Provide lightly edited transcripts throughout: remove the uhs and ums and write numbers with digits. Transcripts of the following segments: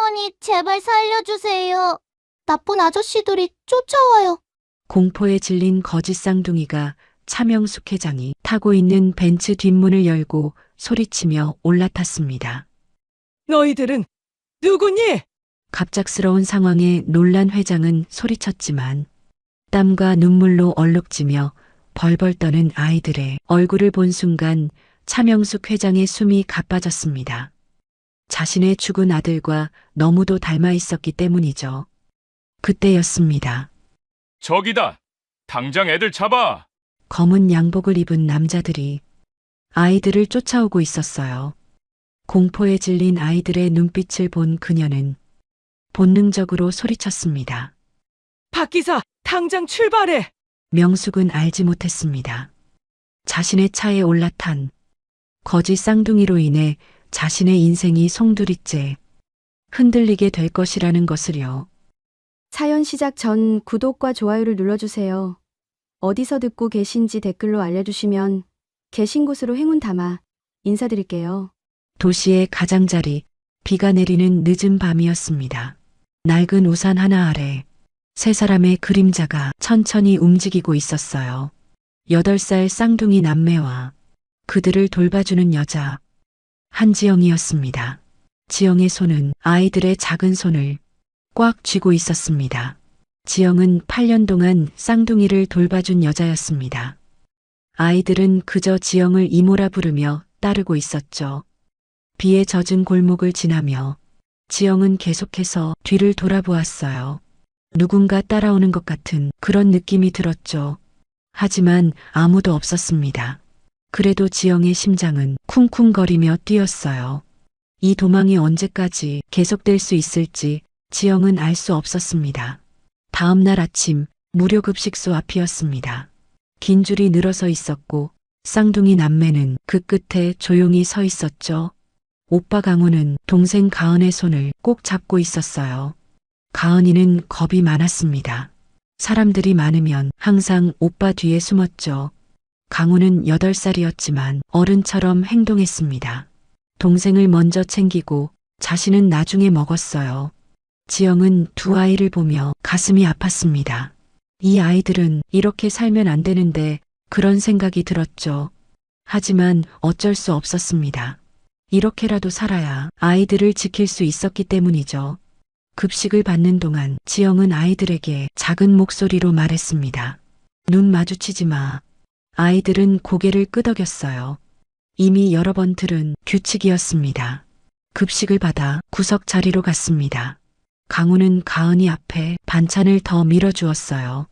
할머니, 제발 살려주세요. 나쁜 아저씨들이 쫓아와요. 공포에 질린 거짓 쌍둥이가 차명숙 회장이 타고 있는 벤츠 뒷문을 열고 소리치며 올라탔습니다. 너희들은 누구니? 갑작스러운 상황에 놀란 회장은 소리쳤지만 땀과 눈물로 얼룩지며 벌벌 떠는 아이들의 얼굴을 본 순간 차명숙 회장의 숨이 가빠졌습니다. 자신의 죽은 아들과 너무도 닮아 있었기 때문이죠. 그때였습니다. 저기다! 당장 애들 잡아! 검은 양복을 입은 남자들이 아이들을 쫓아오고 있었어요. 공포에 질린 아이들의 눈빛을 본 그녀는 본능적으로 소리쳤습니다. 박 기사, 당장 출발해! 명숙은 알지 못했습니다. 자신의 차에 올라탄 거짓 쌍둥이로 인해 자신의 인생이 송두리째 흔들리게 될 것이라는 것을요. 사연 시작 전 구독과 좋아요를 눌러주세요. 어디서 듣고 계신지 댓글로 알려주시면 계신 곳으로 행운 담아 인사드릴게요. 도시의 가장자리, 비가 내리는 늦은 밤이었습니다. 낡은 우산 하나 아래 세 사람의 그림자가 천천히 움직이고 있었어요. 8살 쌍둥이 남매와 그들을 돌봐주는 여자, 한지영이었습니다. 지영의 손은 아이들의 작은 손을 꽉 쥐고 있었습니다. 지영은 8년 동안 쌍둥이를 돌봐준 여자였습니다. 아이들은 그저 지영을 이모라 부르며 따르고 있었죠. 비에 젖은 골목을 지나며 지영은 계속해서 뒤를 돌아보았어요. 누군가 따라오는 것 같은 그런 느낌이 들었죠. 하지만 아무도 없었습니다. 그래도 지영의 심장은 쿵쿵거리며 뛰었어요. 이 도망이 언제까지 계속될 수 있을지 지영은 알 수 없었습니다. 다음 날 아침 무료급식소 앞이었습니다. 긴 줄이 늘어서 있었고 쌍둥이 남매는 그 끝에 조용히 서 있었죠. 오빠 강우는 동생 가은의 손을 꼭 잡고 있었어요. 가은이는 겁이 많았습니다. 사람들이 많으면 항상 오빠 뒤에 숨었죠. 강우는 8살이었지만 어른처럼 행동했습니다. 동생을 먼저 챙기고 자신은 나중에 먹었어요. 지영은 두 아이를 보며 가슴이 아팠습니다. 이 아이들은 이렇게 살면 안 되는데 그런 생각이 들었죠. 하지만 어쩔 수 없었습니다. 이렇게라도 살아야 아이들을 지킬 수 있었기 때문이죠. 급식을 받는 동안 지영은 아이들에게 작은 목소리로 말했습니다. 눈 마주치지 마. 아이들은 고개를 끄덕였어요. 이미 여러 번 들은 규칙이었습니다. 급식을 받아 구석 자리로 갔습니다. 강우는 가은이 앞에 반찬을 더 밀어주었어요.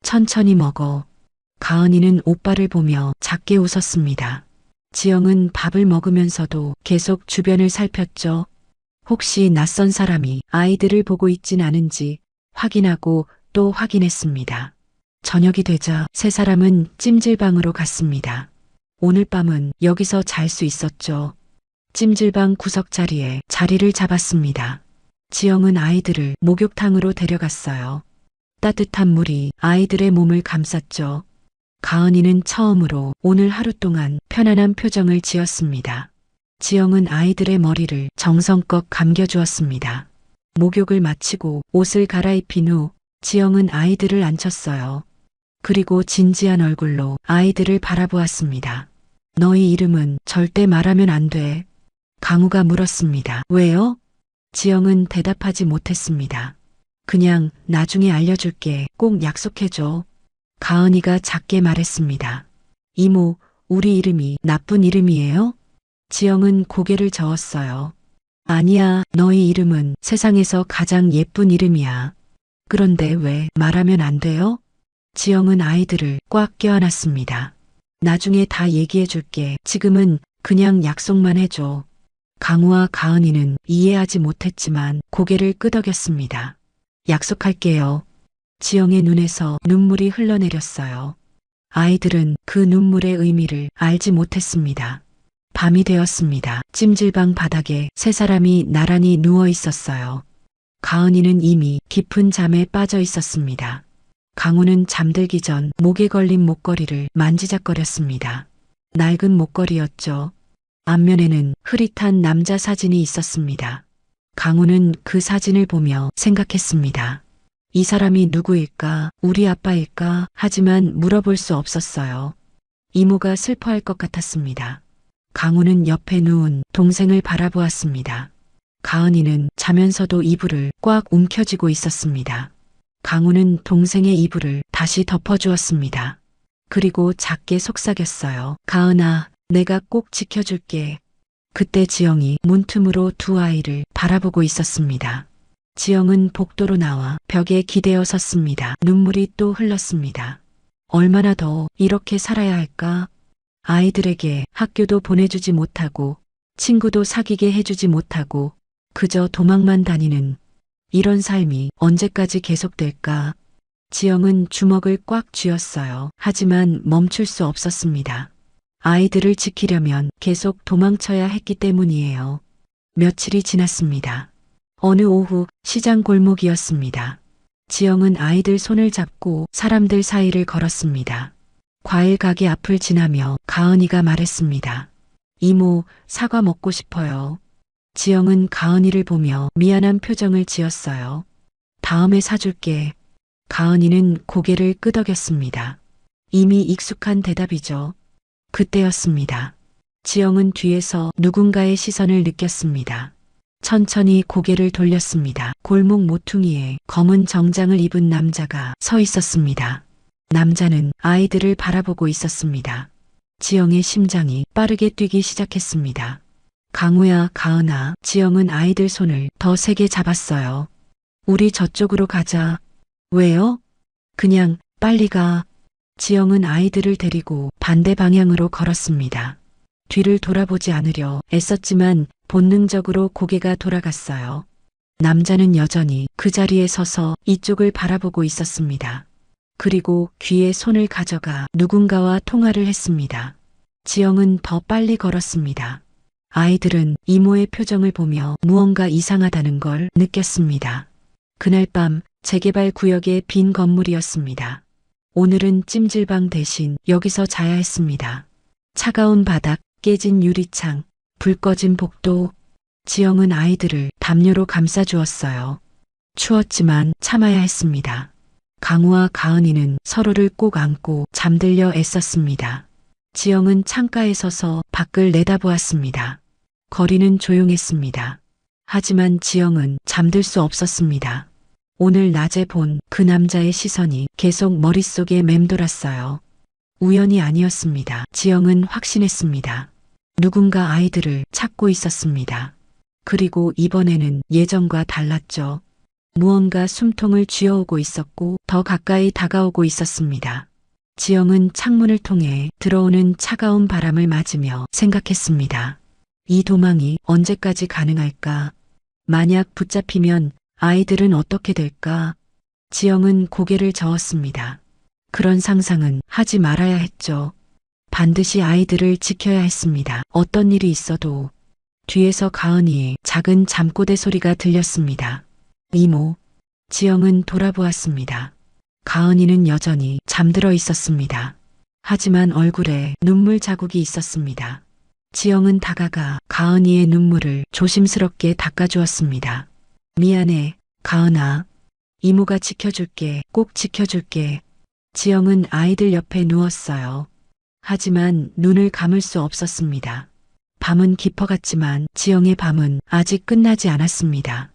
천천히 먹어. 가은이는 오빠를 보며 작게 웃었습니다. 지영은 밥을 먹으면서도 계속 주변을 살폈죠. 혹시 낯선 사람이 아이들을 보고 있진 않은지 확인하고 또 확인했습니다. 저녁이 되자 세 사람은 찜질방으로 갔습니다. 오늘 밤은 여기서 잘 수 있었죠. 찜질방 구석 자리에 자리를 잡았습니다. 지영은 아이들을 목욕탕으로 데려갔어요. 따뜻한 물이 아이들의 몸을 감쌌죠. 가은이는 처음으로 오늘 하루 동안 편안한 표정을 지었습니다. 지영은 아이들의 머리를 정성껏 감겨주었습니다. 목욕을 마치고 옷을 갈아입힌 후 지영은 아이들을 앉혔어요. 그리고 진지한 얼굴로 아이들을 바라보았습니다. 너희 이름은 절대 말하면 안 돼. 강우가 물었습니다. 왜요? 지영은 대답하지 못했습니다. 그냥 나중에 알려줄게. 꼭 약속해줘. 가은이가 작게 말했습니다. 이모, 우리 이름이 나쁜 이름이에요? 지영은 고개를 저었어요. 아니야, 너희 이름은 세상에서 가장 예쁜 이름이야. 그런데 왜 말하면 안 돼요? 지영은 아이들을 꽉 껴안았습니다. 나중에 다 얘기해 줄게. 지금은 그냥 약속만 해줘. 강우와 가은이는 이해하지 못했지만 고개를 끄덕였습니다. 약속할게요. 지영의 눈에서 눈물이 흘러내렸어요. 아이들은 그 눈물의 의미를 알지 못했습니다. 밤이 되었습니다. 찜질방 바닥에 세 사람이 나란히 누워 있었어요. 가은이는 이미 깊은 잠에 빠져 있었습니다. 강우는 잠들기 전 목에 걸린 목걸이를 만지작거렸습니다. 낡은 목걸이였죠. 앞면에는 흐릿한 남자 사진이 있었습니다. 강우는 그 사진을 보며 생각했습니다. 이 사람이 누구일까? 우리 아빠일까? 하지만 물어볼 수 없었어요. 이모가 슬퍼할 것 같았습니다. 강우는 옆에 누운 동생을 바라보았습니다. 가은이는 자면서도 이불을 꽉 움켜쥐고 있었습니다. 강우는 동생의 이불을 다시 덮어주었습니다. 그리고 작게 속삭였어요. 가은아, 내가 꼭 지켜줄게. 그때 지영이 문틈으로 두 아이를 바라보고 있었습니다. 지영은 복도로 나와 벽에 기대어 섰습니다. 눈물이 또 흘렀습니다. 얼마나 더 이렇게 살아야 할까? 아이들에게 학교도 보내주지 못하고 친구도 사귀게 해주지 못하고 그저 도망만 다니는 이런 삶이 언제까지 계속될까? 지영은 주먹을 꽉 쥐었어요. 하지만 멈출 수 없었습니다. 아이들을 지키려면 계속 도망쳐야 했기 때문이에요. 며칠이 지났습니다. 어느 오후 시장 골목이었습니다. 지영은 아이들 손을 잡고 사람들 사이를 걸었습니다. 과일 가게 앞을 지나며 가은이가 말했습니다. 이모, 사과 먹고 싶어요. 지영은 가은이를 보며 미안한 표정을 지었어요. 다음에 사줄게. 가은이는 고개를 끄덕였습니다. 이미 익숙한 대답이죠. 그때였습니다. 지영은 뒤에서 누군가의 시선을 느꼈습니다. 천천히 고개를 돌렸습니다. 골목 모퉁이에 검은 정장을 입은 남자가 서 있었습니다. 남자는 아이들을 바라보고 있었습니다. 지영의 심장이 빠르게 뛰기 시작했습니다. 강우야, 가은아. 지영은 아이들 손을 더 세게 잡았어요. 우리 저쪽으로 가자. 왜요? 그냥 빨리 가. 지영은 아이들을 데리고 반대 방향으로 걸었습니다. 뒤를 돌아보지 않으려 애썼지만 본능적으로 고개가 돌아갔어요. 남자는 여전히 그 자리에 서서 이쪽을 바라보고 있었습니다. 그리고 귀에 손을 가져가 누군가와 통화를 했습니다. 지영은 더 빨리 걸었습니다. 아이들은 이모의 표정을 보며 무언가 이상하다는 걸 느꼈습니다. 그날 밤 재개발 구역의 빈 건물이었습니다. 오늘은 찜질방 대신 여기서 자야 했습니다. 차가운 바닥, 깨진 유리창, 불 꺼진 복도. 지영은 아이들을 담요로 감싸주었어요. 추웠지만 참아야 했습니다. 강우와 가은이는 서로를 꼭 안고 잠들려 애썼습니다. 지영은 창가에 서서 밖을 내다보았습니다. 거리는 조용했습니다. 하지만 지영은 잠들 수 없었습니다. 오늘 낮에 본 그 남자의 시선이 계속 머릿속에 맴돌았어요. 우연이 아니었습니다. 지영은 확신했습니다. 누군가 아이들을 찾고 있었습니다. 그리고 이번에는 예전과 달랐죠. 무언가 숨통을 쥐어오고 있었고 더 가까이 다가오고 있었습니다. 지영은 창문을 통해 들어오는 차가운 바람을 맞으며 생각했습니다. 이 도망이 언제까지 가능할까? 만약 붙잡히면 아이들은 어떻게 될까? 지영은 고개를 저었습니다. 그런 상상은 하지 말아야 했죠. 반드시 아이들을 지켜야 했습니다. 어떤 일이 있어도. 뒤에서 가은이의 작은 잠꼬대 소리가 들렸습니다. 이모. 지영은 돌아보았습니다. 가은이는 여전히 잠들어 있었습니다. 하지만 얼굴에 눈물 자국이 있었습니다. 지영은 다가가 가은이의 눈물을 조심스럽게 닦아주었습니다. 미안해, 가은아. 이모가 지켜줄게, 꼭 지켜줄게. 지영은 아이들 옆에 누웠어요. 하지만 눈을 감을 수 없었습니다. 밤은 깊어갔지만 지영의 밤은 아직 끝나지 않았습니다.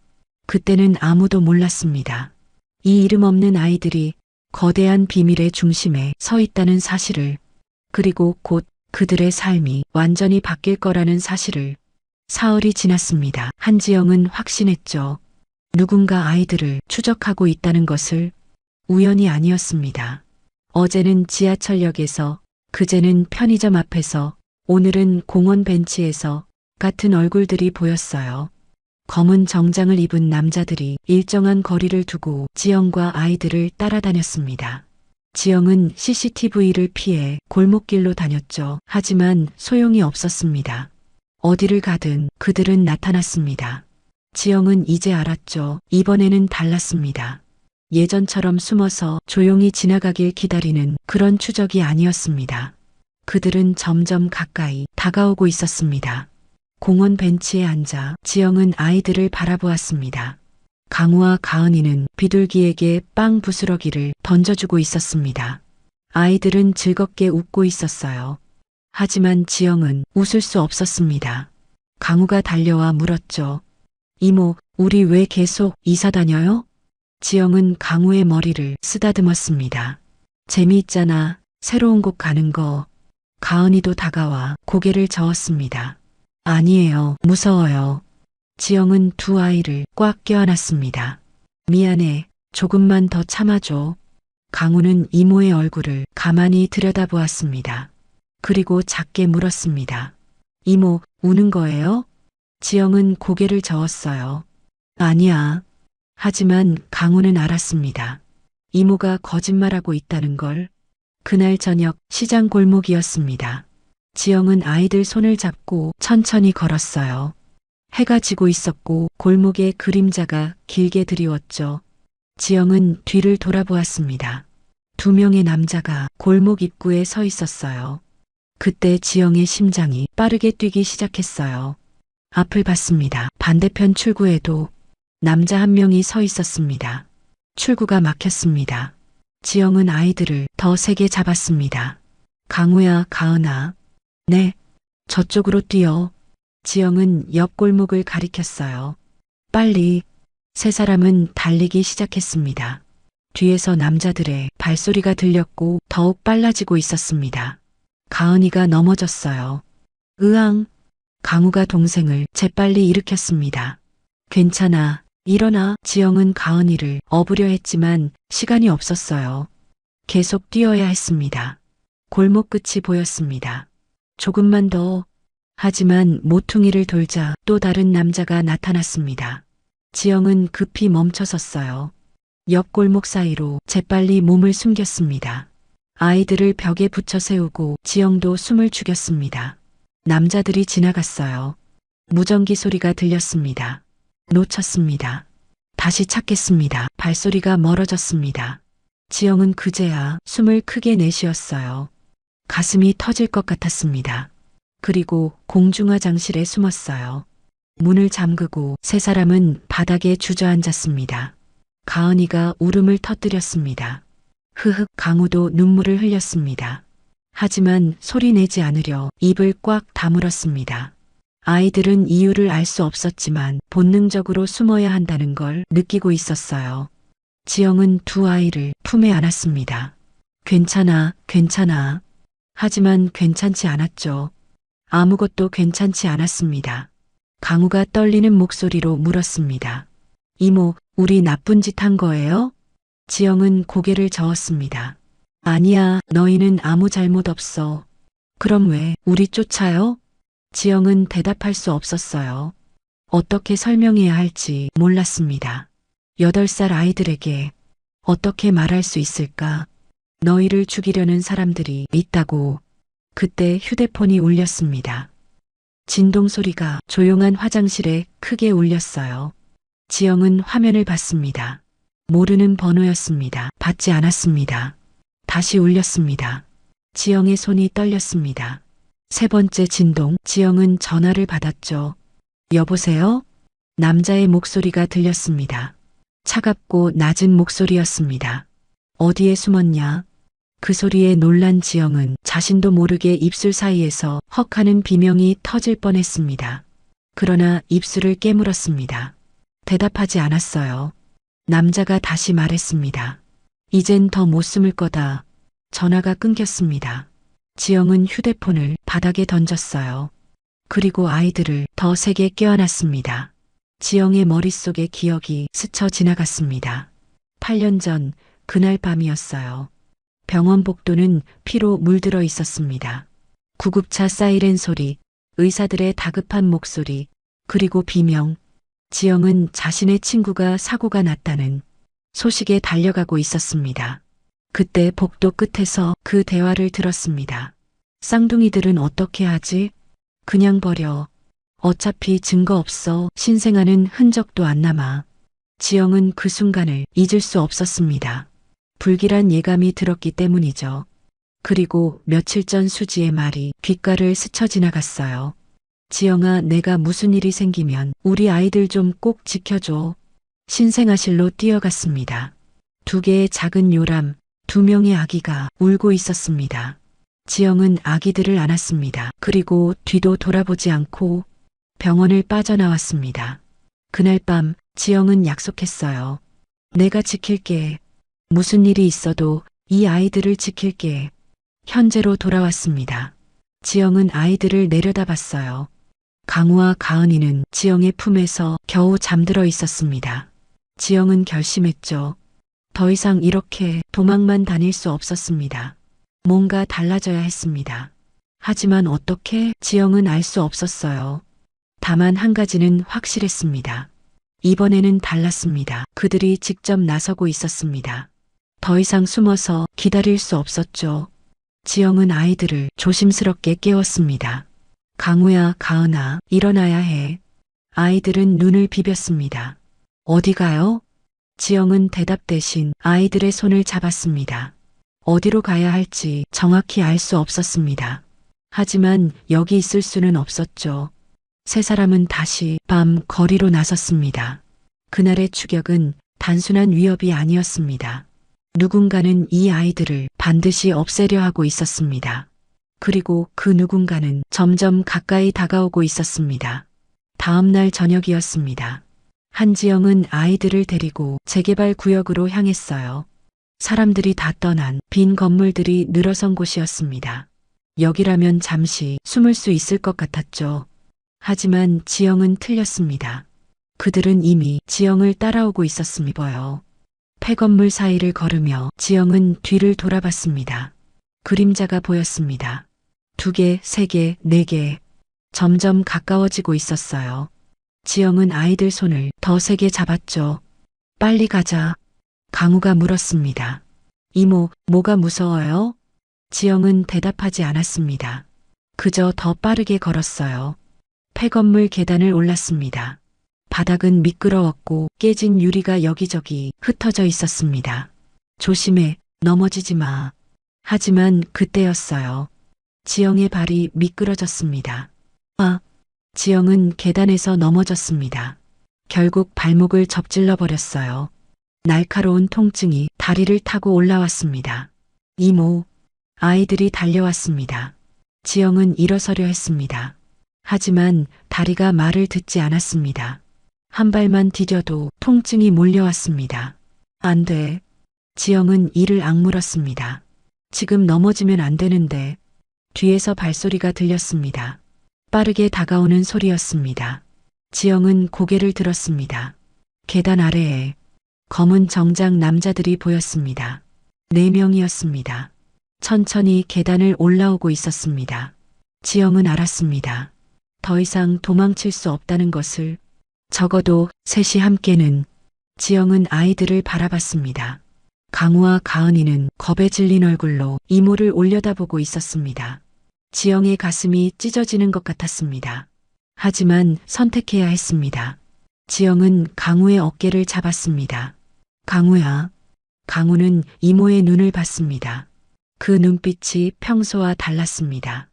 그때는 아무도 몰랐습니다. 이 이름 없는 아이들이 거대한 비밀의 중심에 서 있다는 사실을, 그리고 곧 그들의 삶이 완전히 바뀔 거라는 사실을. 사흘이 지났습니다. 한지영은 확신했죠. 누군가 아이들을 추적하고 있다는 것을. 우연이 아니었습니다. 어제는 지하철역에서, 그제는 편의점 앞에서, 오늘은 공원 벤치에서 같은 얼굴들이 보였어요. 검은 정장을 입은 남자들이 일정한 거리를 두고 지영과 아이들을 따라다녔습니다. 지영은 CCTV를 피해 골목길로 다녔죠. 하지만 소용이 없었습니다. 어디를 가든 그들은 나타났습니다. 지영은 이제 알았죠. 이번에는 달랐습니다. 예전처럼 숨어서 조용히 지나가길 기다리는 그런 추적이 아니었습니다. 그들은 점점 가까이 다가오고 있었습니다. 공원 벤치에 앉아 지영은 아이들을 바라보았습니다. 강우와 가은이는 비둘기에게 빵 부스러기를 던져주고 있었습니다. 아이들은 즐겁게 웃고 있었어요. 하지만 지영은 웃을 수 없었습니다. 강우가 달려와 물었죠. 이모, 우리 왜 계속 이사 다녀요? 지영은 강우의 머리를 쓰다듬었습니다. 재미있잖아. 새로운 곳 가는 거. 가은이도 다가와 고개를 저었습니다. 아니에요. 무서워요. 지영은 두 아이를 꽉 껴안았습니다. 미안해. 조금만 더 참아줘. 강우는 이모의 얼굴을 가만히 들여다보았습니다. 그리고 작게 물었습니다. 이모, 우는 거예요? 지영은 고개를 저었어요. 아니야. 하지만 강우는 알았습니다. 이모가 거짓말하고 있다는 걸. 그날 저녁 시장 골목이었습니다. 지영은 아이들 손을 잡고 천천히 걸었어요. 해가 지고 있었고 골목에 그림자가 길게 드리웠죠. 지영은 뒤를 돌아보았습니다. 두 명의 남자가 골목 입구에 서 있었어요. 그때 지영의 심장이 빠르게 뛰기 시작했어요. 앞을 봤습니다. 반대편 출구에도 남자 한 명이 서 있었습니다. 출구가 막혔습니다. 지영은 아이들을 더 세게 잡았습니다. 강우야, 가은아. 네, 저쪽으로 뛰어. 지영은 옆 골목을 가리켰어요. 빨리. 세 사람은 달리기 시작했습니다. 뒤에서 남자들의 발소리가 들렸고 더욱 빨라지고 있었습니다. 가은이가 넘어졌어요. 으앙. 강우가 동생을 재빨리 일으켰습니다. 괜찮아. 일어나. 지영은 가은이를 업으려 했지만 시간이 없었어요. 계속 뛰어야 했습니다. 골목 끝이 보였습니다. 조금만 더. 하지만 모퉁이를 돌자 또 다른 남자가 나타났습니다. 지영은 급히 멈춰섰어요. 옆 골목 사이로 재빨리 몸을 숨겼습니다. 아이들을 벽에 붙여 세우고 지영도 숨을 죽였습니다. 남자들이 지나갔어요. 무전기 소리가 들렸습니다. 놓쳤습니다. 다시 찾겠습니다. 발소리가 멀어졌습니다. 지영은 그제야 숨을 크게 내쉬었어요. 가슴이 터질 것 같았습니다. 그리고 공중화장실에 숨었어요. 문을 잠그고 세 사람은 바닥에 주저앉았습니다. 가은이가 울음을 터뜨렸습니다. 흐흑. 강우도 눈물을 흘렸습니다. 하지만 소리 내지 않으려 입을 꽉 다물었습니다. 아이들은 이유를 알 수 없었지만 본능적으로 숨어야 한다는 걸 느끼고 있었어요. 지영은 두 아이를 품에 안았습니다. 괜찮아, 괜찮아. 하지만 괜찮지 않았죠. 아무것도 괜찮지 않았습니다. 강우가 떨리는 목소리로 물었습니다. 이모, 우리 나쁜 짓 한 거예요? 지영은 고개를 저었습니다. 아니야, 너희는 아무 잘못 없어. 그럼 왜 우리 쫓아요? 지영은 대답할 수 없었어요. 어떻게 설명해야 할지 몰랐습니다. 8살 아이들에게 어떻게 말할 수 있을까? 너희를 죽이려는 사람들이 있다고. 그때 휴대폰이 울렸습니다. 진동 소리가 조용한 화장실에 크게 울렸어요. 지영은 화면을 봤습니다. 모르는 번호였습니다. 받지 않았습니다. 다시 울렸습니다. 지영의 손이 떨렸습니다. 세 번째 진동. 지영은 전화를 받았죠. 여보세요? 남자의 목소리가 들렸습니다. 차갑고 낮은 목소리였습니다. 어디에 숨었냐? 그 소리에 놀란 지영은 자신도 모르게 입술 사이에서 헉하는 비명이 터질 뻔했습니다. 그러나 입술을 깨물었습니다. 대답하지 않았어요. 남자가 다시 말했습니다. 이젠 더 못 숨을 거다. 전화가 끊겼습니다. 지영은 휴대폰을 바닥에 던졌어요. 그리고 아이들을 더 세게 껴안았습니다. 지영의 머릿속에 기억이 스쳐 지나갔습니다. 8년 전 그날 밤이었어요. 병원 복도는 피로 물들어 있었습니다. 구급차 사이렌 소리, 의사들의 다급한 목소리, 그리고 비명. 지영은 자신의 친구가 사고가 났다는 소식에 달려가고 있었습니다. 그때 복도 끝에서 그 대화를 들었습니다. 쌍둥이들은 어떻게 하지? 그냥 버려. 어차피 증거 없어. 신생아는 흔적도 안 남아. 지영은 그 순간을 잊을 수 없었습니다. 불길한 예감이 들었기 때문이죠. 그리고 며칠 전 수지의 말이 귓가를 스쳐 지나갔어요. 지영아, 내가 무슨 일이 생기면 우리 아이들 좀 꼭 지켜줘. 신생아실로 뛰어갔습니다. 2개의 작은 요람, 2명의 아기가 울고 있었습니다. 지영은 아기들을 안았습니다. 그리고 뒤도 돌아보지 않고 병원을 빠져나왔습니다. 그날 밤 지영은 약속했어요. 내가 지킬게. 무슨 일이 있어도 이 아이들을 지킬게. 현재로 돌아왔습니다. 지영은 아이들을 내려다봤어요. 강우와 가은이는 지영의 품에서 겨우 잠들어 있었습니다. 지영은 결심했죠. 더 이상 이렇게 도망만 다닐 수 없었습니다. 뭔가 달라져야 했습니다. 하지만 어떻게? 지영은 알 수 없었어요. 다만 한 가지는 확실했습니다. 이번에는 달랐습니다. 그들이 직접 나서고 있었습니다. 더 이상 숨어서 기다릴 수 없었죠. 지영은 아이들을 조심스럽게 깨웠습니다. 강우야, 가은아, 일어나야 해. 아이들은 눈을 비볐습니다. 어디 가요? 지영은 대답 대신 아이들의 손을 잡았습니다. 어디로 가야 할지 정확히 알 수 없었습니다. 하지만 여기 있을 수는 없었죠. 세 사람은 다시 밤 거리로 나섰습니다. 그날의 추격은 단순한 위협이 아니었습니다. 누군가는 이 아이들을 반드시 없애려 하고 있었습니다. 그리고 그 누군가는 점점 가까이 다가오고 있었습니다. 다음 날 저녁이었습니다. 한지영은 아이들을 데리고 재개발 구역으로 향했어요. 사람들이 다 떠난 빈 건물들이 늘어선 곳이었습니다. 여기라면 잠시 숨을 수 있을 것 같았죠. 하지만 지영은 틀렸습니다. 그들은 이미 지영을 따라오고 있었음이어요. 폐건물 사이를 걸으며 지영은 뒤를 돌아봤습니다. 그림자가 보였습니다. 2개, 3개, 4개. 점점 가까워지고 있었어요. 지영은 아이들 손을 더 세게 잡았죠. 빨리 가자. 강우가 물었습니다. 이모, 뭐가 무서워요? 지영은 대답하지 않았습니다. 그저 더 빠르게 걸었어요. 폐건물 계단을 올랐습니다. 바닥은 미끄러웠고 깨진 유리가 여기저기 흩어져 있었습니다. 조심해, 넘어지지 마. 하지만 그때였어요. 지영의 발이 미끄러졌습니다. 아! 지영은 계단에서 넘어졌습니다. 결국 발목을 접질러 버렸어요. 날카로운 통증이 다리를 타고 올라왔습니다. 이모! 아이들이 달려왔습니다. 지영은 일어서려 했습니다. 하지만 다리가 말을 듣지 않았습니다. 한 발만 디뎌도 통증이 몰려왔습니다. 안 돼. 지영은 이를 악물었습니다. 지금 넘어지면 안 되는데. 뒤에서 발소리가 들렸습니다. 빠르게 다가오는 소리였습니다. 지영은 고개를 들었습니다. 계단 아래에 검은 정장 남자들이 보였습니다. 4명이었습니다. 천천히 계단을 올라오고 있었습니다. 지영은 알았습니다. 더 이상 도망칠 수 없다는 것을. 적어도 셋이 함께는. 지영은 아이들을 바라봤습니다. 강우와 가은이는 겁에 질린 얼굴로 이모를 올려다보고 있었습니다. 지영의 가슴이 찢어지는 것 같았습니다. 하지만 선택해야 했습니다. 지영은 강우의 어깨를 잡았습니다. 강우야. 강우는 이모의 눈을 봤습니다. 그 눈빛이 평소와 달랐습니다.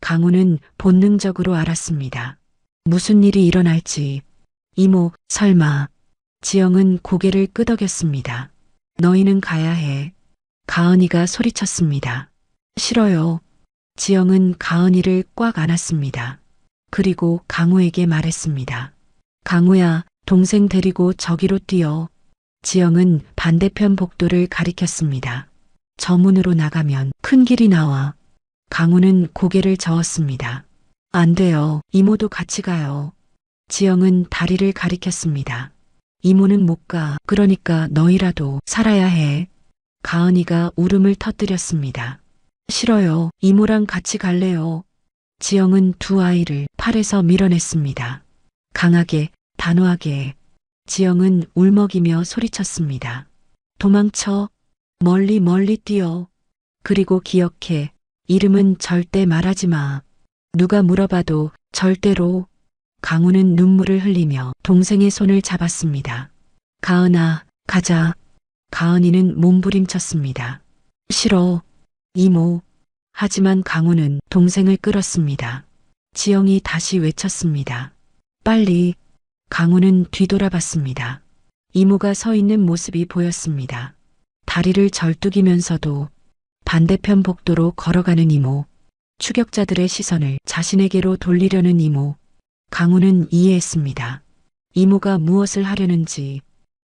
강우는 본능적으로 알았습니다. 무슨 일이 일어날지. 이모, 설마. 지영은 고개를 끄덕였습니다. 너희는 가야 해. 가은이가 소리쳤습니다. 싫어요. 지영은 가은이를 꽉 안았습니다. 그리고 강우에게 말했습니다. 강우야, 동생 데리고 저기로 뛰어. 지영은 반대편 복도를 가리켰습니다. 저 문으로 나가면 큰 길이 나와. 강우는 고개를 저었습니다. 안 돼요. 이모도 같이 가요. 지영은 다리를 가리켰습니다. 이모는 못 가. 그러니까 너희라도 살아야 해. 가은이가 울음을 터뜨렸습니다. 싫어요. 이모랑 같이 갈래요. 지영은 2 아이를 팔에서 밀어냈습니다. 강하게, 단호하게. 지영은 울먹이며 소리쳤습니다. 도망쳐. 멀리 멀리 뛰어. 그리고 기억해. 이름은 절대 말하지 마. 누가 물어봐도 절대로. 강우는 눈물을 흘리며 동생의 손을 잡았습니다. 가은아, 가자. 가은이는 몸부림쳤습니다. 싫어. 이모. 하지만 강우는 동생을 끌었습니다. 지영이 다시 외쳤습니다. 빨리. 강우는 뒤돌아봤습니다. 이모가 서 있는 모습이 보였습니다. 다리를 절뚝이면서도 반대편 복도로 걸어가는 이모. 추격자들의 시선을 자신에게로 돌리려는 이모. 강우는 이해했습니다. 이모가 무엇을 하려는지,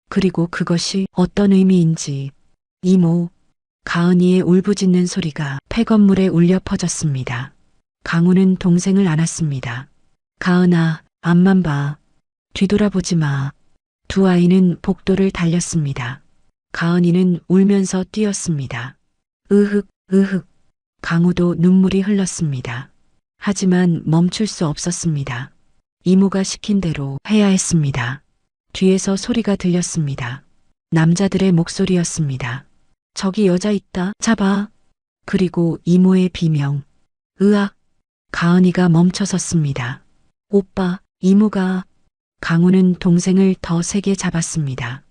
그리고 그것이 어떤 의미인지. 이모. 가은이의 울부짖는 소리가 폐건물에 울려 퍼졌습니다. 강우는 동생을 안았습니다. 가은아, 앞만 봐. 뒤돌아보지 마. 두 아이는 복도를 달렸습니다. 가은이는 울면서 뛰었습니다. 으흑, 으흑. 강우도 눈물이 흘렀습니다. 하지만 멈출 수 없었습니다. 이모가 시킨 대로 해야 했습니다. 뒤에서 소리가 들렸습니다. 남자들의 목소리였습니다. 저기 여자 있다. 잡아. 그리고 이모의 비명. 으악. 가은이가 멈춰섰습니다. 오빠, 이모가. 강우는 동생을 더 세게 잡았습니다.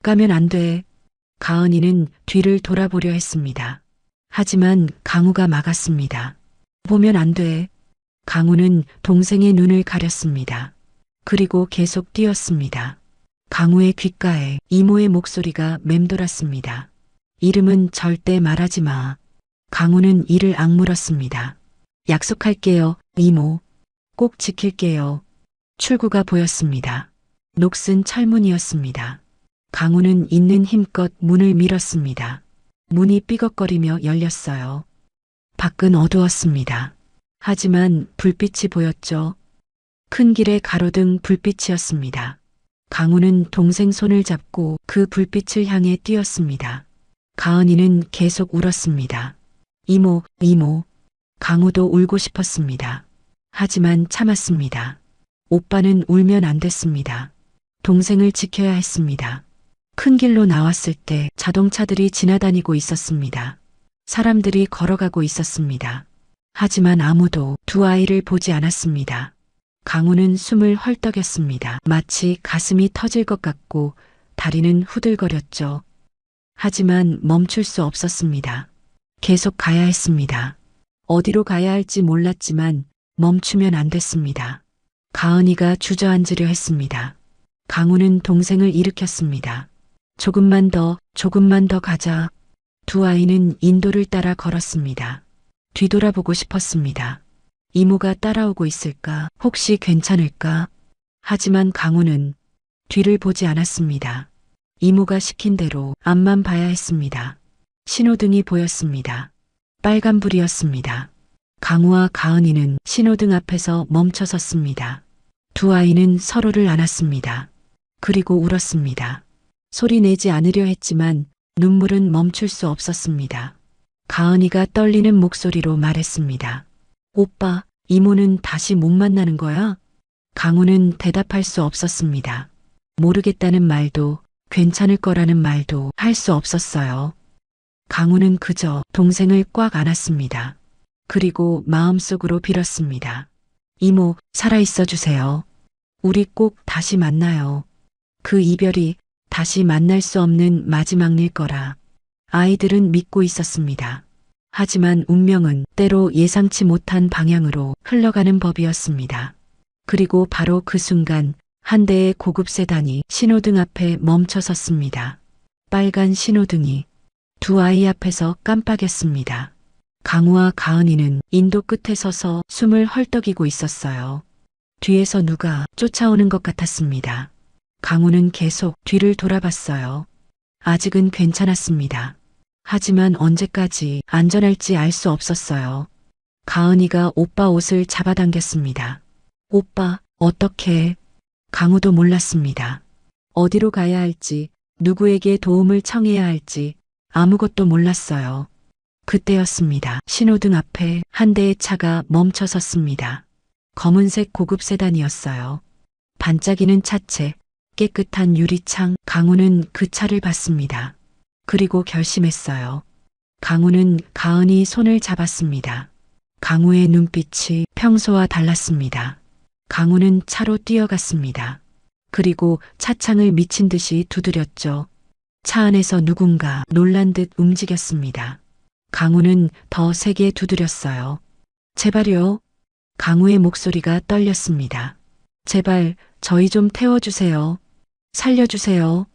가면 안 돼. 가은이는 뒤를 돌아보려 했습니다. 하지만 강우가 막았습니다. 보면 안 돼. 강우는 동생의 눈을 가렸습니다. 그리고 계속 뛰었습니다. 강우의 귓가에 이모의 목소리가 맴돌았습니다. 이름은 절대 말하지 마. 강우는 이를 악물었습니다. 약속할게요, 이모. 꼭 지킬게요. 출구가 보였습니다. 녹슨 철문이었습니다. 강우는 있는 힘껏 문을 밀었습니다. 문이 삐걱거리며 열렸어요. 밖은 어두웠습니다. 하지만 불빛이 보였죠. 큰 길의 가로등 불빛이었습니다. 강우는 동생 손을 잡고 그 불빛을 향해 뛰었습니다. 가은이는 계속 울었습니다. 이모, 이모. 강우도 울고 싶었습니다. 하지만 참았습니다. 오빠는 울면 안 됐습니다. 동생을 지켜야 했습니다. 큰 길로 나왔을 때 자동차들이 지나다니고 있었습니다. 사람들이 걸어가고 있었습니다. 하지만 아무도 두 아이를 보지 않았습니다. 강우는 숨을 헐떡였습니다. 마치 가슴이 터질 것 같고 다리는 후들거렸죠. 하지만 멈출 수 없었습니다. 계속 가야 했습니다. 어디로 가야 할지 몰랐지만 멈추면 안 됐습니다. 가은이가 주저앉으려 했습니다. 강우는 동생을 일으켰습니다. 조금만 더 가자. 두 아이는 인도를 따라 걸었습니다. 뒤돌아보고 싶었습니다. 이모가 따라오고 있을까? 혹시 괜찮을까? 하지만 강우는 뒤를 보지 않았습니다. 이모가 시킨 대로 앞만 봐야 했습니다. 신호등이 보였습니다. 빨간불이었습니다. 강우와 가은이는 신호등 앞에서 멈춰 섰습니다. 두 아이는 서로를 안았습니다. 그리고 울었습니다. 소리 내지 않으려 했지만 눈물은 멈출 수 없었습니다. 가은이가 떨리는 목소리로 말했습니다. 오빠, 이모는 다시 못 만나는 거야? 강우는 대답할 수 없었습니다. 모르겠다는 말도 괜찮을 거라는 말도 할 수 없었어요. 강우는 그저 동생을 꽉 안았습니다. 그리고 마음속으로 빌었습니다. 이모, 살아있어 주세요. 우리 꼭 다시 만나요. 그 이별이 다시 만날 수 없는 마지막일 거라. 아이들은 믿고 있었습니다. 하지만 운명은 때로 예상치 못한 방향으로 흘러가는 법이었습니다. 그리고 바로 그 순간 한 대의 고급 세단이 신호등 앞에 멈춰 섰습니다. 빨간 신호등이 두 아이 앞에서 깜빡였습니다. 강우와 가은이는 인도 끝에 서서 숨을 헐떡이고 있었어요. 뒤에서 누가 쫓아오는 것 같았습니다. 강우는 계속 뒤를 돌아봤어요. 아직은 괜찮았습니다. 하지만 언제까지 안전할지 알 수 없었어요. 가은이가 오빠 옷을 잡아당겼습니다. 오빠, 어떻게? 강우도 몰랐습니다. 어디로 가야 할지, 누구에게 도움을 청해야 할지 아무것도 몰랐어요. 그때였습니다. 신호등 앞에 한 대의 차가 멈춰 섰습니다. 검은색 고급 세단이었어요. 반짝이는 차체, 깨끗한 유리창. 강우는 그 차를 봤습니다. 그리고 결심했어요. 강우는 가은이 손을 잡았습니다. 강우의 눈빛이 평소와 달랐습니다. 강우는 차로 뛰어갔습니다. 그리고 차창을 미친 듯이 두드렸죠. 차 안에서 누군가 놀란 듯 움직였습니다. 강우는 더 세게 두드렸어요. 제발요. 강우의 목소리가 떨렸습니다. 제발 저희 좀 태워주세요. 살려주세요.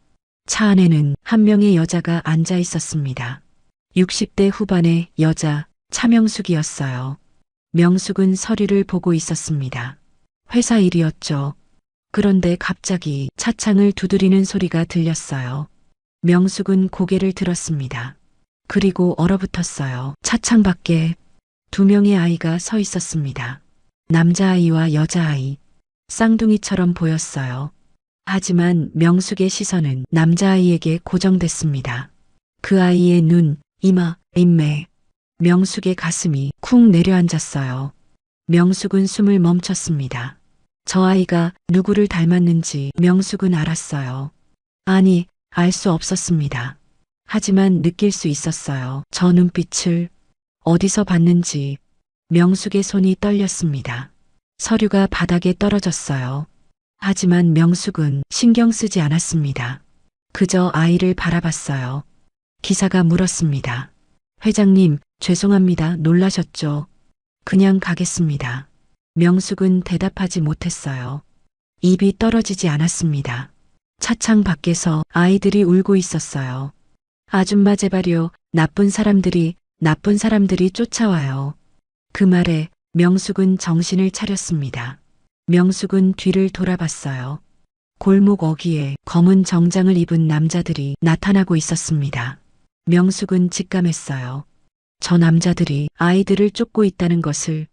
차 안에는 한 명의 여자가 앉아 있었습니다. 60대 후반의 여자 차명숙이었어요. 명숙은 서류를 보고 있었습니다. 회사 일이었죠. 그런데 갑자기 차창을 두드리는 소리가 들렸어요. 명숙은 고개를 들었습니다. 그리고 얼어붙었어요. 차창 밖에 두 명의 아이가 서 있었습니다. 남자아이와 여자아이. 쌍둥이처럼 보였어요. 하지만 명숙의 시선은 남자아이에게 고정됐습니다. 그 아이의 눈, 이마, 인매. 명숙의 가슴이 쿵 내려앉았어요. 명숙은 숨을 멈췄습니다. 저 아이가 누구를 닮았는지 명숙은 알았어요. 아니, 알 수 없었습니다. 하지만 느낄 수 있었어요. 저 눈빛을 어디서 봤는지. 명숙의 손이 떨렸습니다. 서류가 바닥에 떨어졌어요. 하지만 명숙은 신경 쓰지 않았습니다. 그저 아이를 바라봤어요. 기사가 물었습니다. 회장님, 죄송합니다. 놀라셨죠? 그냥 가겠습니다. 명숙은 대답하지 못했어요. 입이 떨어지지 않았습니다. 차창 밖에서 아이들이 울고 있었어요. 아줌마 제발요. 나쁜 사람들이 쫓아와요. 그 말에 명숙은 정신을 차렸습니다. 명숙은 뒤를 돌아봤어요. 골목 어귀에 검은 정장을 입은 남자들이 나타나고 있었습니다. 명숙은 직감했어요. 저 남자들이 아이들을 쫓고 있다는 것을,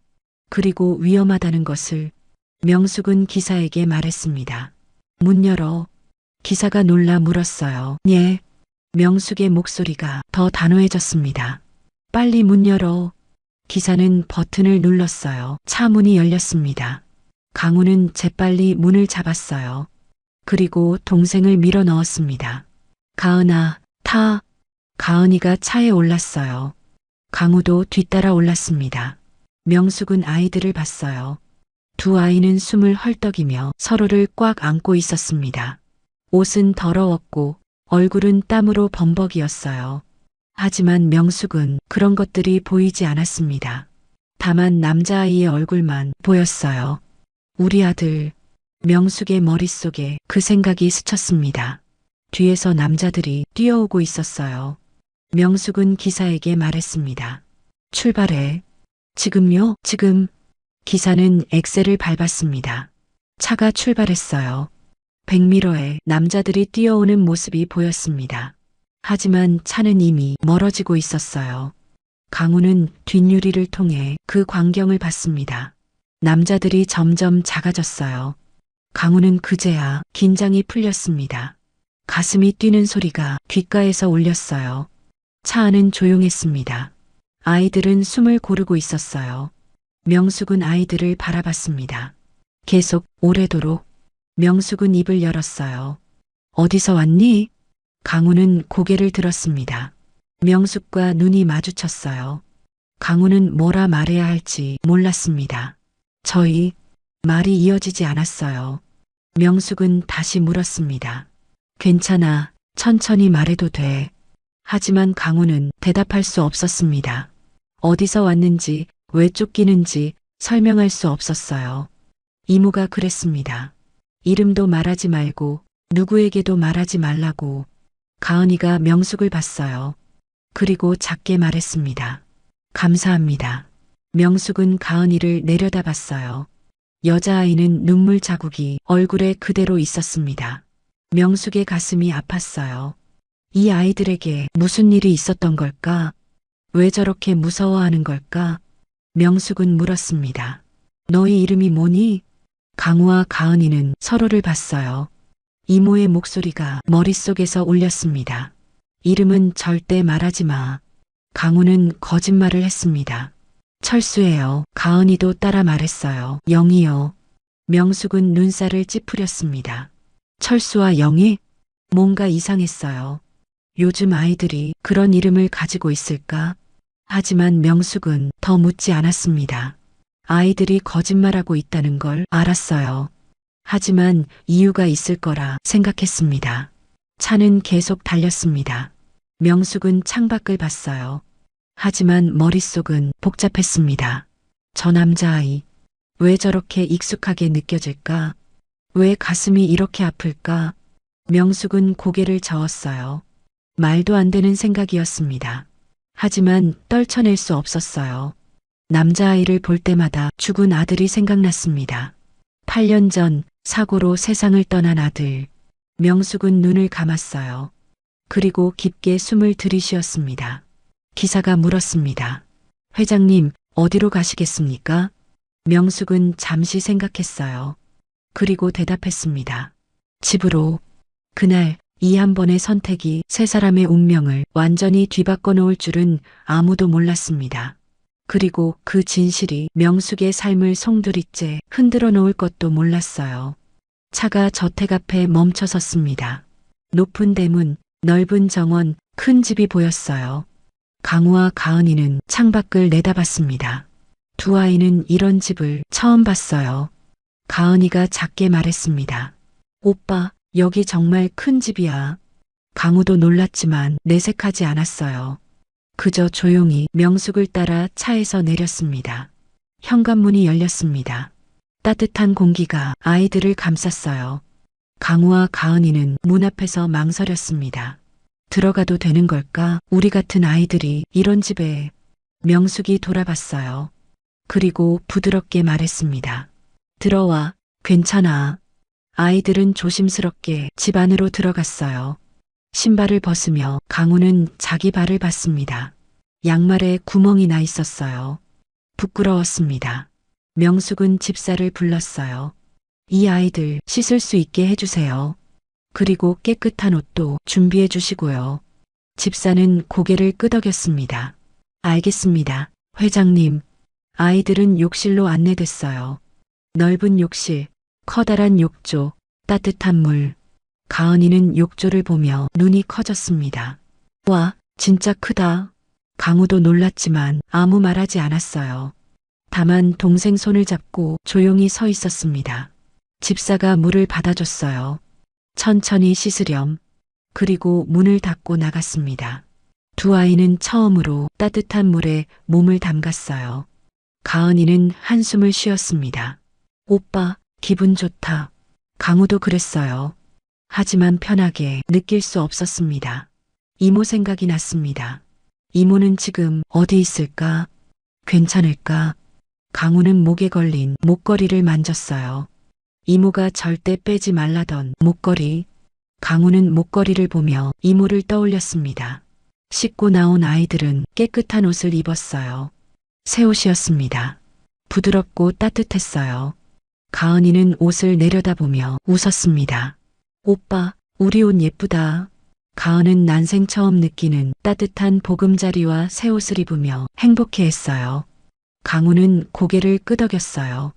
그리고 위험하다는 것을. 명숙은 기사에게 말했습니다. 문 열어. 기사가 놀라 물었어요. 예. 명숙의 목소리가 더 단호해졌습니다. 빨리 문 열어. 기사는 버튼을 눌렀어요. 차 문이 열렸습니다. 강우는 재빨리 문을 잡았어요. 그리고 동생을 밀어 넣었습니다. 가은아, 타. 가은이가 차에 올랐어요. 강우도 뒤따라 올랐습니다. 명숙은 아이들을 봤어요. 두 아이는 숨을 헐떡이며 서로를 꽉 안고 있었습니다. 옷은 더러웠고 얼굴은 땀으로 범벅이었어요. 하지만 명숙은 그런 것들이 보이지 않았습니다. 다만 남자아이의 얼굴만 보였어요. 우리 아들. 명숙의 머릿속에 그 생각이 스쳤습니다. 뒤에서 남자들이 뛰어오고 있었어요. 명숙은 기사에게 말했습니다. 출발해. 지금요? 지금. 기사는 엑셀을 밟았습니다. 차가 출발했어요. 백미러에 남자들이 뛰어오는 모습이 보였습니다. 하지만 차는 이미 멀어지고 있었어요. 강우는 뒷유리를 통해 그 광경을 봤습니다. 남자들이 점점 작아졌어요. 강우는 그제야 긴장이 풀렸습니다. 가슴이 뛰는 소리가 귓가에서 울렸어요. 차 안은 조용했습니다. 아이들은 숨을 고르고 있었어요. 명숙은 아이들을 바라봤습니다. 계속 오래도록. 명숙은 입을 열었어요. 어디서 왔니? 강우는 고개를 들었습니다. 명숙과 눈이 마주쳤어요. 강우는 뭐라 말해야 할지 몰랐습니다. 저희. 말이 이어지지 않았어요. 명숙은 다시 물었습니다. 괜찮아. 천천히 말해도 돼. 하지만 강우는 대답할 수 없었습니다. 어디서 왔는지, 왜 쫓기는지 설명할 수 없었어요. 이모가 그랬습니다. 이름도 말하지 말고 누구에게도 말하지 말라고. 가은이가 명숙을 봤어요. 그리고 작게 말했습니다. 감사합니다. 명숙은 가은이를 내려다봤어요. 여자아이는 눈물 자국이 얼굴에 그대로 있었습니다. 명숙의 가슴이 아팠어요. 이 아이들에게 무슨 일이 있었던 걸까? 왜 저렇게 무서워하는 걸까? 명숙은 물었습니다. 너희 이름이 뭐니? 강우와 가은이는 서로를 봤어요. 이모의 목소리가 머릿속에서 울렸습니다. 이름은 절대 말하지 마. 강우는 거짓말을 했습니다. 철수예요. 가은이도 따라 말했어요. 영희요. 명숙은 눈살을 찌푸렸습니다. 철수와 영희? 뭔가 이상했어요. 요즘 아이들이 그런 이름을 가지고 있을까? 하지만 명숙은 더 묻지 않았습니다. 아이들이 거짓말하고 있다는 걸 알았어요. 하지만 이유가 있을 거라 생각했습니다. 차는 계속 달렸습니다. 명숙은 창밖을 봤어요. 하지만 머릿속은 복잡했습니다. 저 남자아이, 왜 저렇게 익숙하게 느껴질까? 왜 가슴이 이렇게 아플까? 명숙은 고개를 저었어요. 말도 안 되는 생각이었습니다. 하지만 떨쳐낼 수 없었어요. 남자아이를 볼 때마다 죽은 아들이 생각났습니다. 8년 전 사고로 세상을 떠난 아들. 명숙은 눈을 감았어요. 그리고 깊게 숨을 들이쉬었습니다. 기사가 물었습니다. 회장님, 어디로 가시겠습니까? 명숙은 잠시 생각했어요. 그리고 대답했습니다. 집으로. 그날 이 한 번의 선택이 세 사람의 운명을 완전히 뒤바꿔 놓을 줄은 아무도 몰랐습니다. 그리고 그 진실이 명숙의 삶을 송두리째 흔들어 놓을 것도 몰랐어요. 차가 저택 앞에 멈춰 섰습니다. 높은 대문, 넓은 정원, 큰 집이 보였어요. 강우와 가은이는 창밖을 내다봤습니다. 두 아이는 이런 집을 처음 봤어요. 가은이가 작게 말했습니다. 오빠, 여기 정말 큰 집이야. 강우도 놀랐지만 내색하지 않았어요. 그저 조용히 명숙을 따라 차에서 내렸습니다. 현관문이 열렸습니다. 따뜻한 공기가 아이들을 감쌌어요. 강우와 가은이는 문 앞에서 망설였습니다. 들어가도 되는 걸까? 우리 같은 아이들이 이런 집에. 명숙이 돌아봤어요. 그리고 부드럽게 말했습니다. 들어와, 괜찮아. 아이들은 조심스럽게 집 안으로 들어갔어요. 신발을 벗으며 강우는 자기 발을 봤습니다. 양말에 구멍이 나 있었어요. 부끄러웠습니다. 명숙은 집사를 불렀어요. 이 아이들 씻을 수 있게 해주세요. 그리고 깨끗한 옷도 준비해 주시고요. 집사는 고개를 끄덕였습니다. 알겠습니다, 회장님. 아이들은 욕실로 안내됐어요. 넓은 욕실, 커다란 욕조, 따뜻한 물. 가은이는 욕조를 보며 눈이 커졌습니다. 와, 진짜 크다. 강우도 놀랐지만 아무 말하지 않았어요. 다만 동생 손을 잡고 조용히 서 있었습니다. 집사가 물을 받아줬어요. 천천히 씻으렴. 그리고 문을 닫고 나갔습니다. 두 아이는 처음으로 따뜻한 물에 몸을 담갔어요. 가은이는 한숨을 쉬었습니다. 오빠, 기분 좋다. 강우도 그랬어요. 하지만 편하게 느낄 수 없었습니다. 이모 생각이 났습니다. 이모는 지금 어디 있을까? 괜찮을까? 강우는 목에 걸린 목걸이를 만졌어요. 이모가 절대 빼지 말라던 목걸이. 강우는 목걸이를 보며 이모를 떠올렸습니다. 씻고 나온 아이들은 깨끗한 옷을 입었어요. 새 옷이었습니다. 부드럽고 따뜻했어요. 가은이는 옷을 내려다보며 웃었습니다. 오빠, 우리 옷 예쁘다. 가은은 난생 처음 느끼는 따뜻한 보금자리와 새 옷을 입으며 행복해했어요. 강우는 고개를 끄덕였어요.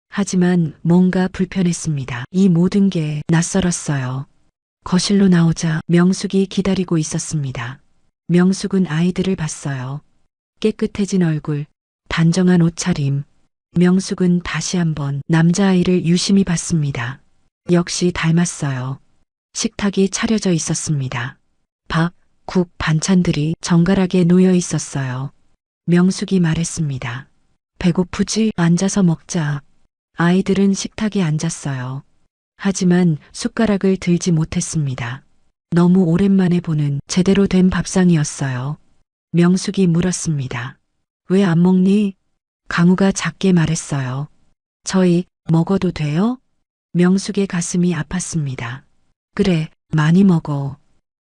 하지만 뭔가 불편했습니다. 이 모든 게 낯설었어요. 거실로 나오자 명숙이 기다리고 있었습니다. 명숙은 아이들을 봤어요. 깨끗해진 얼굴, 단정한 옷차림. 명숙은 다시 한번 남자아이를 유심히 봤습니다. 역시 닮았어요. 식탁이 차려져 있었습니다. 밥, 국, 반찬들이 정갈하게 놓여 있었어요. 명숙이 말했습니다. 배고프지? 앉아서 먹자. 아이들은 식탁에 앉았어요. 하지만 숟가락을 들지 못했습니다. 너무 오랜만에 보는 제대로 된 밥상이었어요. 명숙이 물었습니다. 왜 안 먹니? 강우가 작게 말했어요. 저희 먹어도 돼요? 명숙의 가슴이 아팠습니다. 그래, 많이 먹어.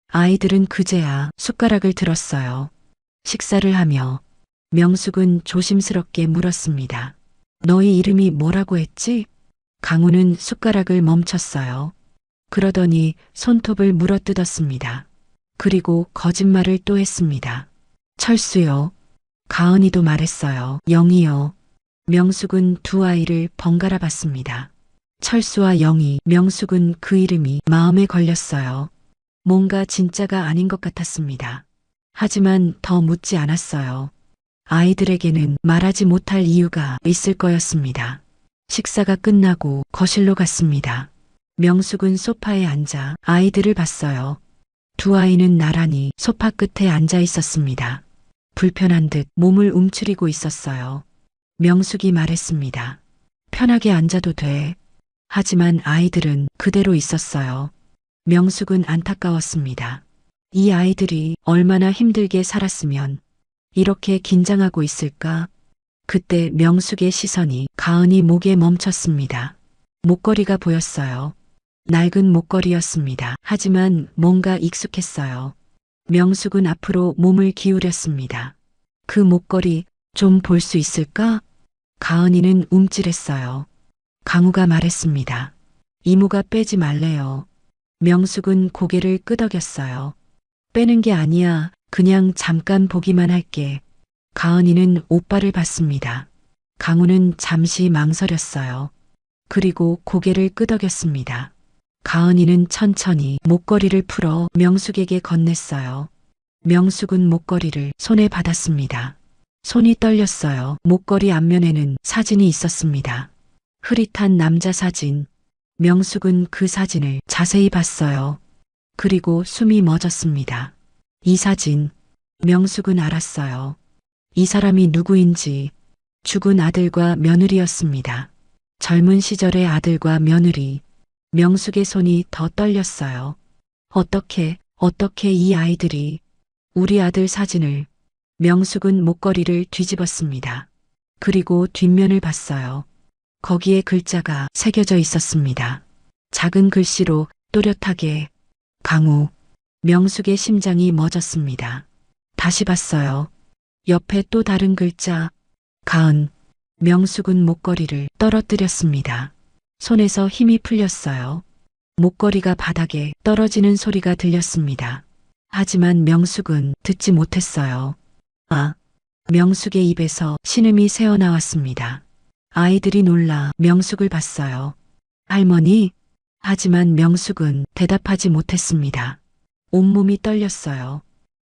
아이들은 그제야 숟가락을 들었어요. 식사를 하며 명숙은 조심스럽게 물었습니다. 너희 이름이 뭐라고 했지? 강우는 숟가락을 멈췄어요. 그러더니 손톱을 물어뜯었습니다. 그리고 거짓말을 또 했습니다. 철수요. 가은이도 말했어요. 영희요. 명숙은 두 아이를 번갈아 봤습니다. 철수와 영희, 명숙은 그 이름이 마음에 걸렸어요. 뭔가 진짜가 아닌 것 같았습니다. 하지만 더 묻지 않았어요. 아이들에게는 말하지 못할 이유가 있을 거였습니다. 식사가 끝나고 거실로 갔습니다. 명숙은 소파에 앉아 아이들을 봤어요. 두 아이는 나란히 소파 끝에 앉아 있었습니다. 불편한 듯 몸을 움츠리고 있었어요. 명숙이 말했습니다. 편하게 앉아도 돼. 하지만 아이들은 그대로 있었어요. 명숙은 안타까웠습니다. 이 아이들이 얼마나 힘들게 살았으면 이렇게 긴장하고 있을까? 그때 명숙의 시선이 가은이 목에 멈췄습니다. 목걸이가 보였어요. 낡은 목걸이였습니다. 하지만 뭔가 익숙했어요. 명숙은 앞으로 몸을 기울였습니다. 그 목걸이 좀 볼 수 있을까? 가은이는 움찔했어요. 강우가 말했습니다. 이모가 빼지 말래요. 명숙은 고개를 끄덕였어요. 빼는 게 아니야. 그냥 잠깐 보기만 할게. 가은이는 오빠를 봤습니다. 강우는 잠시 망설였어요. 그리고 고개를 끄덕였습니다. 가은이는 천천히 목걸이를 풀어 명숙에게 건넸어요. 명숙은 목걸이를 손에 받았습니다. 손이 떨렸어요. 목걸이 앞면에는 사진이 있었습니다. 흐릿한 남자 사진. 명숙은 그 사진을 자세히 봤어요. 그리고 숨이 멎었습니다. 이 사진. 명숙은 알았어요. 이 사람이 누구인지. 죽은 아들과 며느리였습니다. 젊은 시절의 아들과 며느리. 명숙의 손이 더 떨렸어요. 어떻게 이 아이들이 우리 아들 사진을. 명숙은 목걸이를 뒤집었습니다. 그리고 뒷면을 봤어요. 거기에 글자가 새겨져 있었습니다. 작은 글씨로 또렷하게 강우. 명숙의 심장이 멎었습니다. 다시 봤어요. 옆에 또 다른 글자 가은. 명숙은 목걸이를 떨어뜨렸습니다. 손에서 힘이 풀렸어요. 목걸이가 바닥에 떨어지는 소리가 들렸습니다. 하지만 명숙은 듣지 못했어요. 아! 명숙의 입에서 신음이 새어나왔습니다. 아이들이 놀라 명숙을 봤어요. 할머니? 하지만 명숙은 대답하지 못했습니다. 온몸이 떨렸어요.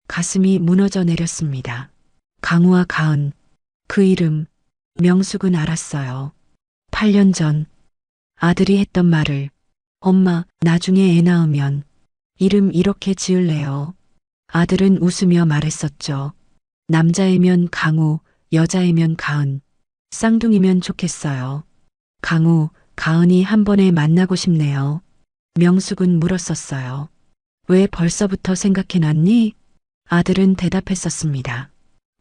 가슴이 무너져 내렸습니다. 강우와 가은. 그 이름. 명숙은 알았어요. 8년 전 아들이 했던 말을. 엄마, 나중에 애 낳으면 이름 이렇게 지을래요. 아들은 웃으며 말했었죠. 남자이면 강우, 여자이면 가은. 쌍둥이면 좋겠어요. 강우, 가은이 한 번에 만나고 싶네요. 명숙은 물었었어요. 왜 벌써부터 생각해놨니? 아들은 대답했었습니다.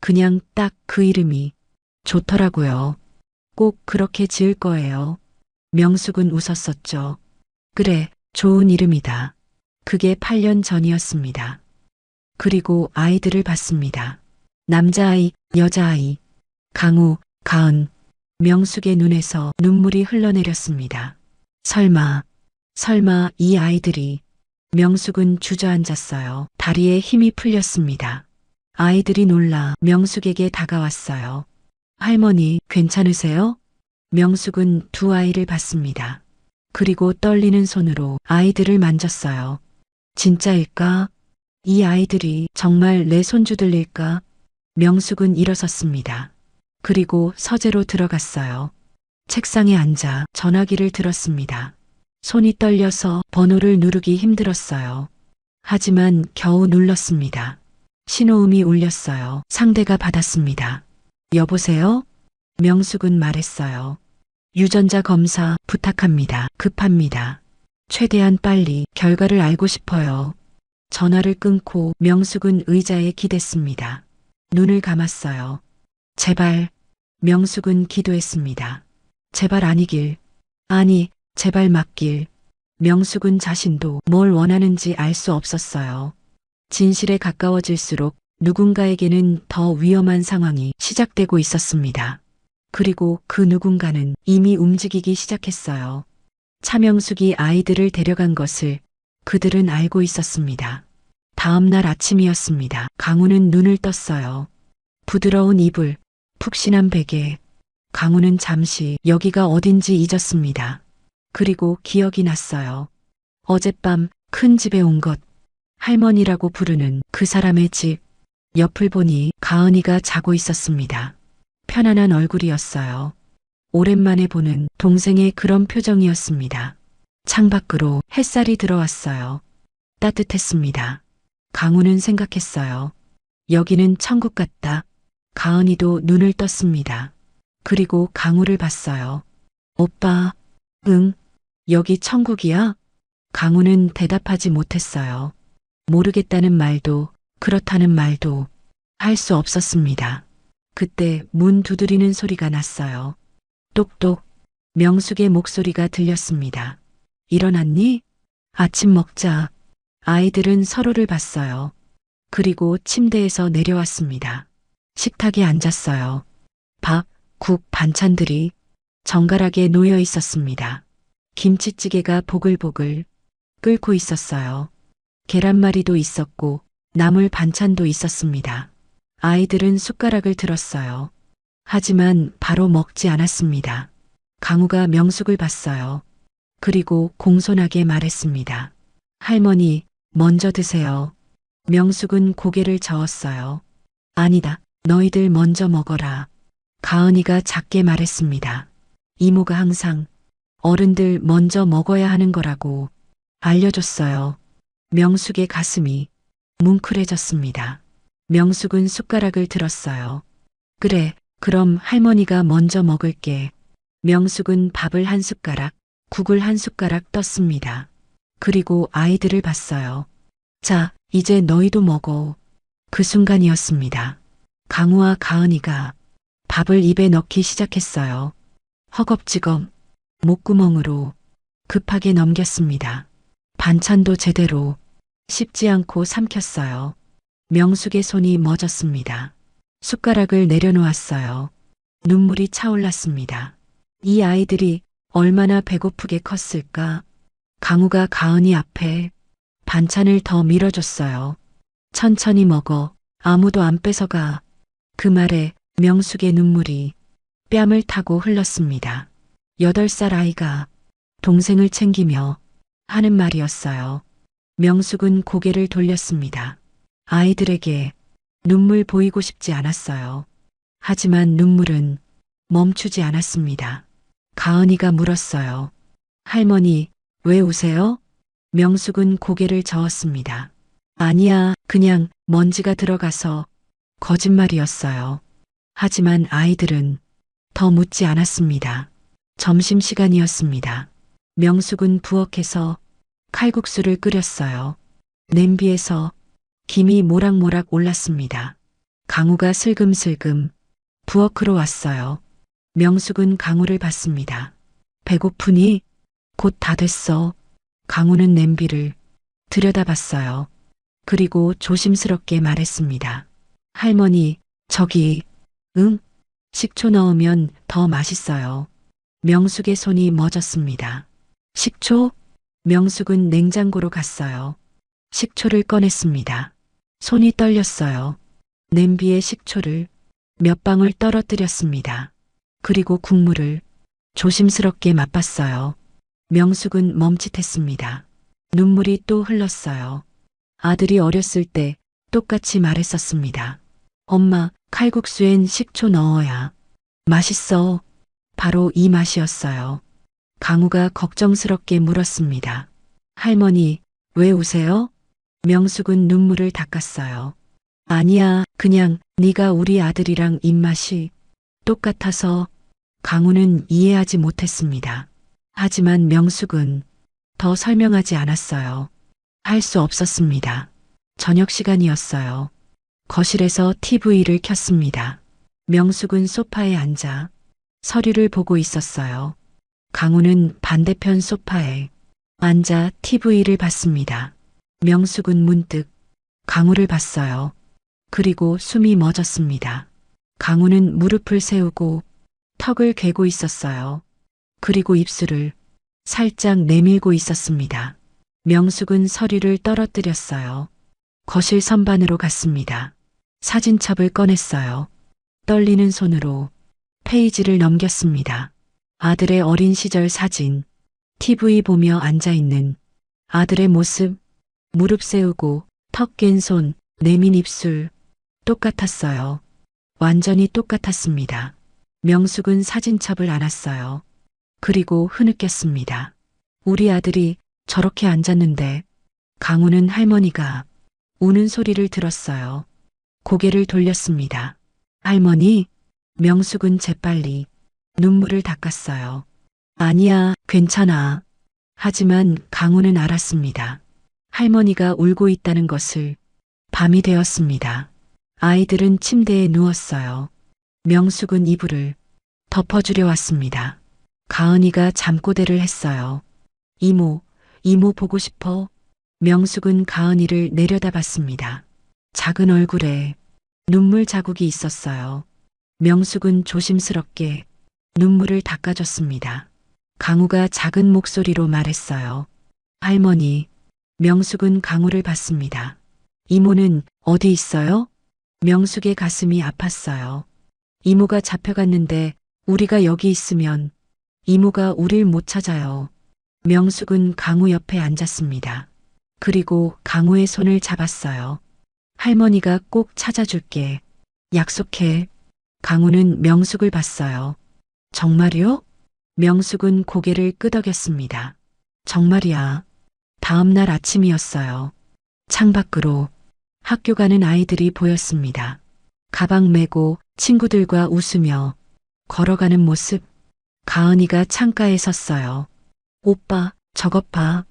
그냥 딱 그 이름이 좋더라고요. 꼭 그렇게 지을 거예요. 명숙은 웃었었죠. 그래, 좋은 이름이다. 그게 8년 전이었습니다. 그리고 아이들을 봤습니다. 남자아이, 여자아이. 강우, 가은. 명숙의 눈에서 눈물이 흘러내렸습니다. 설마 이 아이들이. 명숙은 주저앉았어요. 다리에 힘이 풀렸습니다. 아이들이 놀라 명숙에게 다가왔어요. 할머니, 괜찮으세요? 명숙은 두 아이를 봤습니다. 그리고 떨리는 손으로 아이들을 만졌어요. 진짜일까? 이 아이들이 정말 내 손주들일까? 명숙은 일어섰습니다. 그리고 서재로 들어갔어요. 책상에 앉아 전화기를 들었습니다. 손이 떨려서 번호를 누르기 힘들었어요. 하지만 겨우 눌렀습니다. 신호음이 울렸어요. 상대가 받았습니다. 여보세요? 명숙은 말했어요. 유전자 검사 부탁합니다. 급합니다. 최대한 빨리 결과를 알고 싶어요. 전화를 끊고 명숙은 의자에 기댔습니다. 눈을 감았어요. 제발. 명숙은 기도했습니다. 제발 아니길. 아니, 제발 맞길. 명숙은 자신도 뭘 원하는지 알 수 없었어요. 진실에 가까워질수록 누군가에게는 더 위험한 상황이 시작되고 있었습니다. 그리고 그 누군가는 이미 움직이기 시작했어요. 차명숙이 아이들을 데려간 것을 그들은 알고 있었습니다. 다음 날 아침이었습니다. 강우는 눈을 떴어요. 부드러운 이불, 푹신한 베개. 강우는 잠시 여기가 어딘지 잊었습니다. 그리고 기억이 났어요. 어젯밤 큰 집에 온 것. 할머니라고 부르는 그 사람의 집. 옆을 보니 가은이가 자고 있었습니다. 편안한 얼굴이었어요. 오랜만에 보는 동생의 그런 표정이었습니다. 창밖으로 햇살이 들어왔어요. 따뜻했습니다. 강우는 생각했어요. 여기는 천국 같다. 가은이도 눈을 떴습니다. 그리고 강우를 봤어요. 오빠, 응, 여기 천국이야? 강우는 대답하지 못했어요. 모르겠다는 말도, 그렇다는 말도 할 수 없었습니다. 그때 문 두드리는 소리가 났어요. 똑똑, 명숙의 목소리가 들렸습니다. 일어났니? 아침 먹자. 아이들은 서로를 봤어요. 그리고 침대에서 내려왔습니다. 식탁에 앉았어요. 밥, 국, 반찬들이 정갈하게 놓여 있었습니다. 김치찌개가 보글보글 끓고 있었어요. 계란말이도 있었고 나물 반찬도 있었습니다. 아이들은 숟가락을 들었어요. 하지만 바로 먹지 않았습니다. 강우가 명숙을 봤어요. 그리고 공손하게 말했습니다. 할머니, 먼저 드세요. 명숙은 고개를 저었어요. 아니다, 너희들 먼저 먹어라. 가은이가 작게 말했습니다. 이모가 항상 어른들 먼저 먹어야 하는 거라고 알려줬어요. 명숙의 가슴이 뭉클해졌습니다. 명숙은 숟가락을 들었어요. 그래, 그럼 할머니가 먼저 먹을게. 명숙은 밥을 한 숟가락, 국을 한 숟가락 떴습니다. 그리고 아이들을 봤어요. 자, 이제 너희도 먹어. 그 순간이었습니다. 강우와 가은이가 밥을 입에 넣기 시작했어요. 허겁지겁 목구멍으로 급하게 넘겼습니다. 반찬도 제대로 씹지 않고 삼켰어요. 명숙의 손이 멎었습니다. 숟가락을 내려놓았어요. 눈물이 차올랐습니다. 이 아이들이 얼마나 배고프게 컸을까? 강우가 가은이 앞에 반찬을 더 밀어줬어요. 천천히 먹어. 아무도 안 뺏어가. 그 말에 명숙의 눈물이 뺨을 타고 흘렀습니다. 8살 아이가 동생을 챙기며 하는 말이었어요. 명숙은 고개를 돌렸습니다. 아이들에게 눈물 보이고 싶지 않았어요. 하지만 눈물은 멈추지 않았습니다. 가은이가 물었어요. 할머니, 왜 우세요? 명숙은 고개를 저었습니다. 아니야, 그냥 먼지가 들어가서 거짓말이었어요. 하지만 아이들은 더 묻지 않았습니다. 점심시간이었습니다. 명숙은 부엌에서 칼국수를 끓였어요. 냄비에서 김이 모락모락 올랐습니다. 강우가 슬금슬금 부엌으로 왔어요. 명숙은 강우를 봤습니다. 배고프니? 곧 다 됐어. 강우는 냄비를 들여다봤어요. 그리고 조심스럽게 말했습니다. 할머니, 저기, 응? 식초 넣으면 더 맛있어요. 명숙의 손이 멎었습니다. 식초? 명숙은 냉장고로 갔어요. 식초를 꺼냈습니다. 손이 떨렸어요. 냄비에 식초를 몇 방울 떨어뜨렸습니다. 그리고 국물을 조심스럽게 맛봤어요. 명숙은 멈칫했습니다. 눈물이 또 흘렀어요. 아들이 어렸을 때 똑같이 말했었습니다. 엄마, 칼국수엔 식초 넣어야 맛있어. 바로 이 맛이었어요. 강우가 걱정스럽게 물었습니다. 할머니, 왜 우세요? 명숙은 눈물을 닦았어요. 아니야, 그냥 네가 우리 아들이랑 입맛이 똑같아서. 강우는 이해하지 못했습니다. 하지만 명숙은 더 설명하지 않았어요. 할 수 없었습니다. 저녁 시간이었어요. 거실에서 TV를 켰습니다. 명숙은 소파에 앉아 서류를 보고 있었어요. 강우는 반대편 소파에 앉아 TV를 봤습니다. 명숙은 문득 강우를 봤어요. 그리고 숨이 멎었습니다. 강우는 무릎을 세우고 턱을 괴고 있었어요. 그리고 입술을 살짝 내밀고 있었습니다. 명숙은 서류를 떨어뜨렸어요. 거실 선반으로 갔습니다. 사진첩을 꺼냈어요. 떨리는 손으로 페이지를 넘겼습니다. 아들의 어린 시절 사진, TV 보며 앉아있는 아들의 모습, 무릎 세우고 턱 깬 손, 내민 입술, 똑같았어요. 완전히 똑같았습니다. 명숙은 사진첩을 안았어요. 그리고 흐느꼈습니다. 우리 아들이 저렇게 앉았는데. 강우는 할머니가 우는 소리를 들었어요. 고개를 돌렸습니다. 할머니? 명숙은 재빨리 눈물을 닦았어요. 아니야, 괜찮아. 하지만 강우는 알았습니다. 할머니가 울고 있다는 것을. 밤이 되었습니다. 아이들은 침대에 누웠어요. 명숙은 이불을 덮어주려 왔습니다. 가은이가 잠꼬대를 했어요. 이모 보고 싶어. 명숙은 가은이를 내려다봤습니다. 작은 얼굴에 눈물 자국이 있었어요. 명숙은 조심스럽게 눈물을 닦아줬습니다. 강우가 작은 목소리로 말했어요. 할머니. 명숙은 강우를 봤습니다. 이모는 어디 있어요? 명숙의 가슴이 아팠어요. 이모가 잡혀갔는데 우리가 여기 있으면 이모가 우릴 못 찾아요. 명숙은 강우 옆에 앉았습니다. 그리고 강우의 손을 잡았어요. 할머니가 꼭 찾아줄게. 약속해. 강우는 명숙을 봤어요. 정말이요? 명숙은 고개를 끄덕였습니다. 정말이야. 다음 날 아침이었어요. 창밖으로 학교 가는 아이들이 보였습니다. 가방 메고 친구들과 웃으며 걸어가는 모습. 가은이가 창가에 섰어요. 오빠, 저것 봐.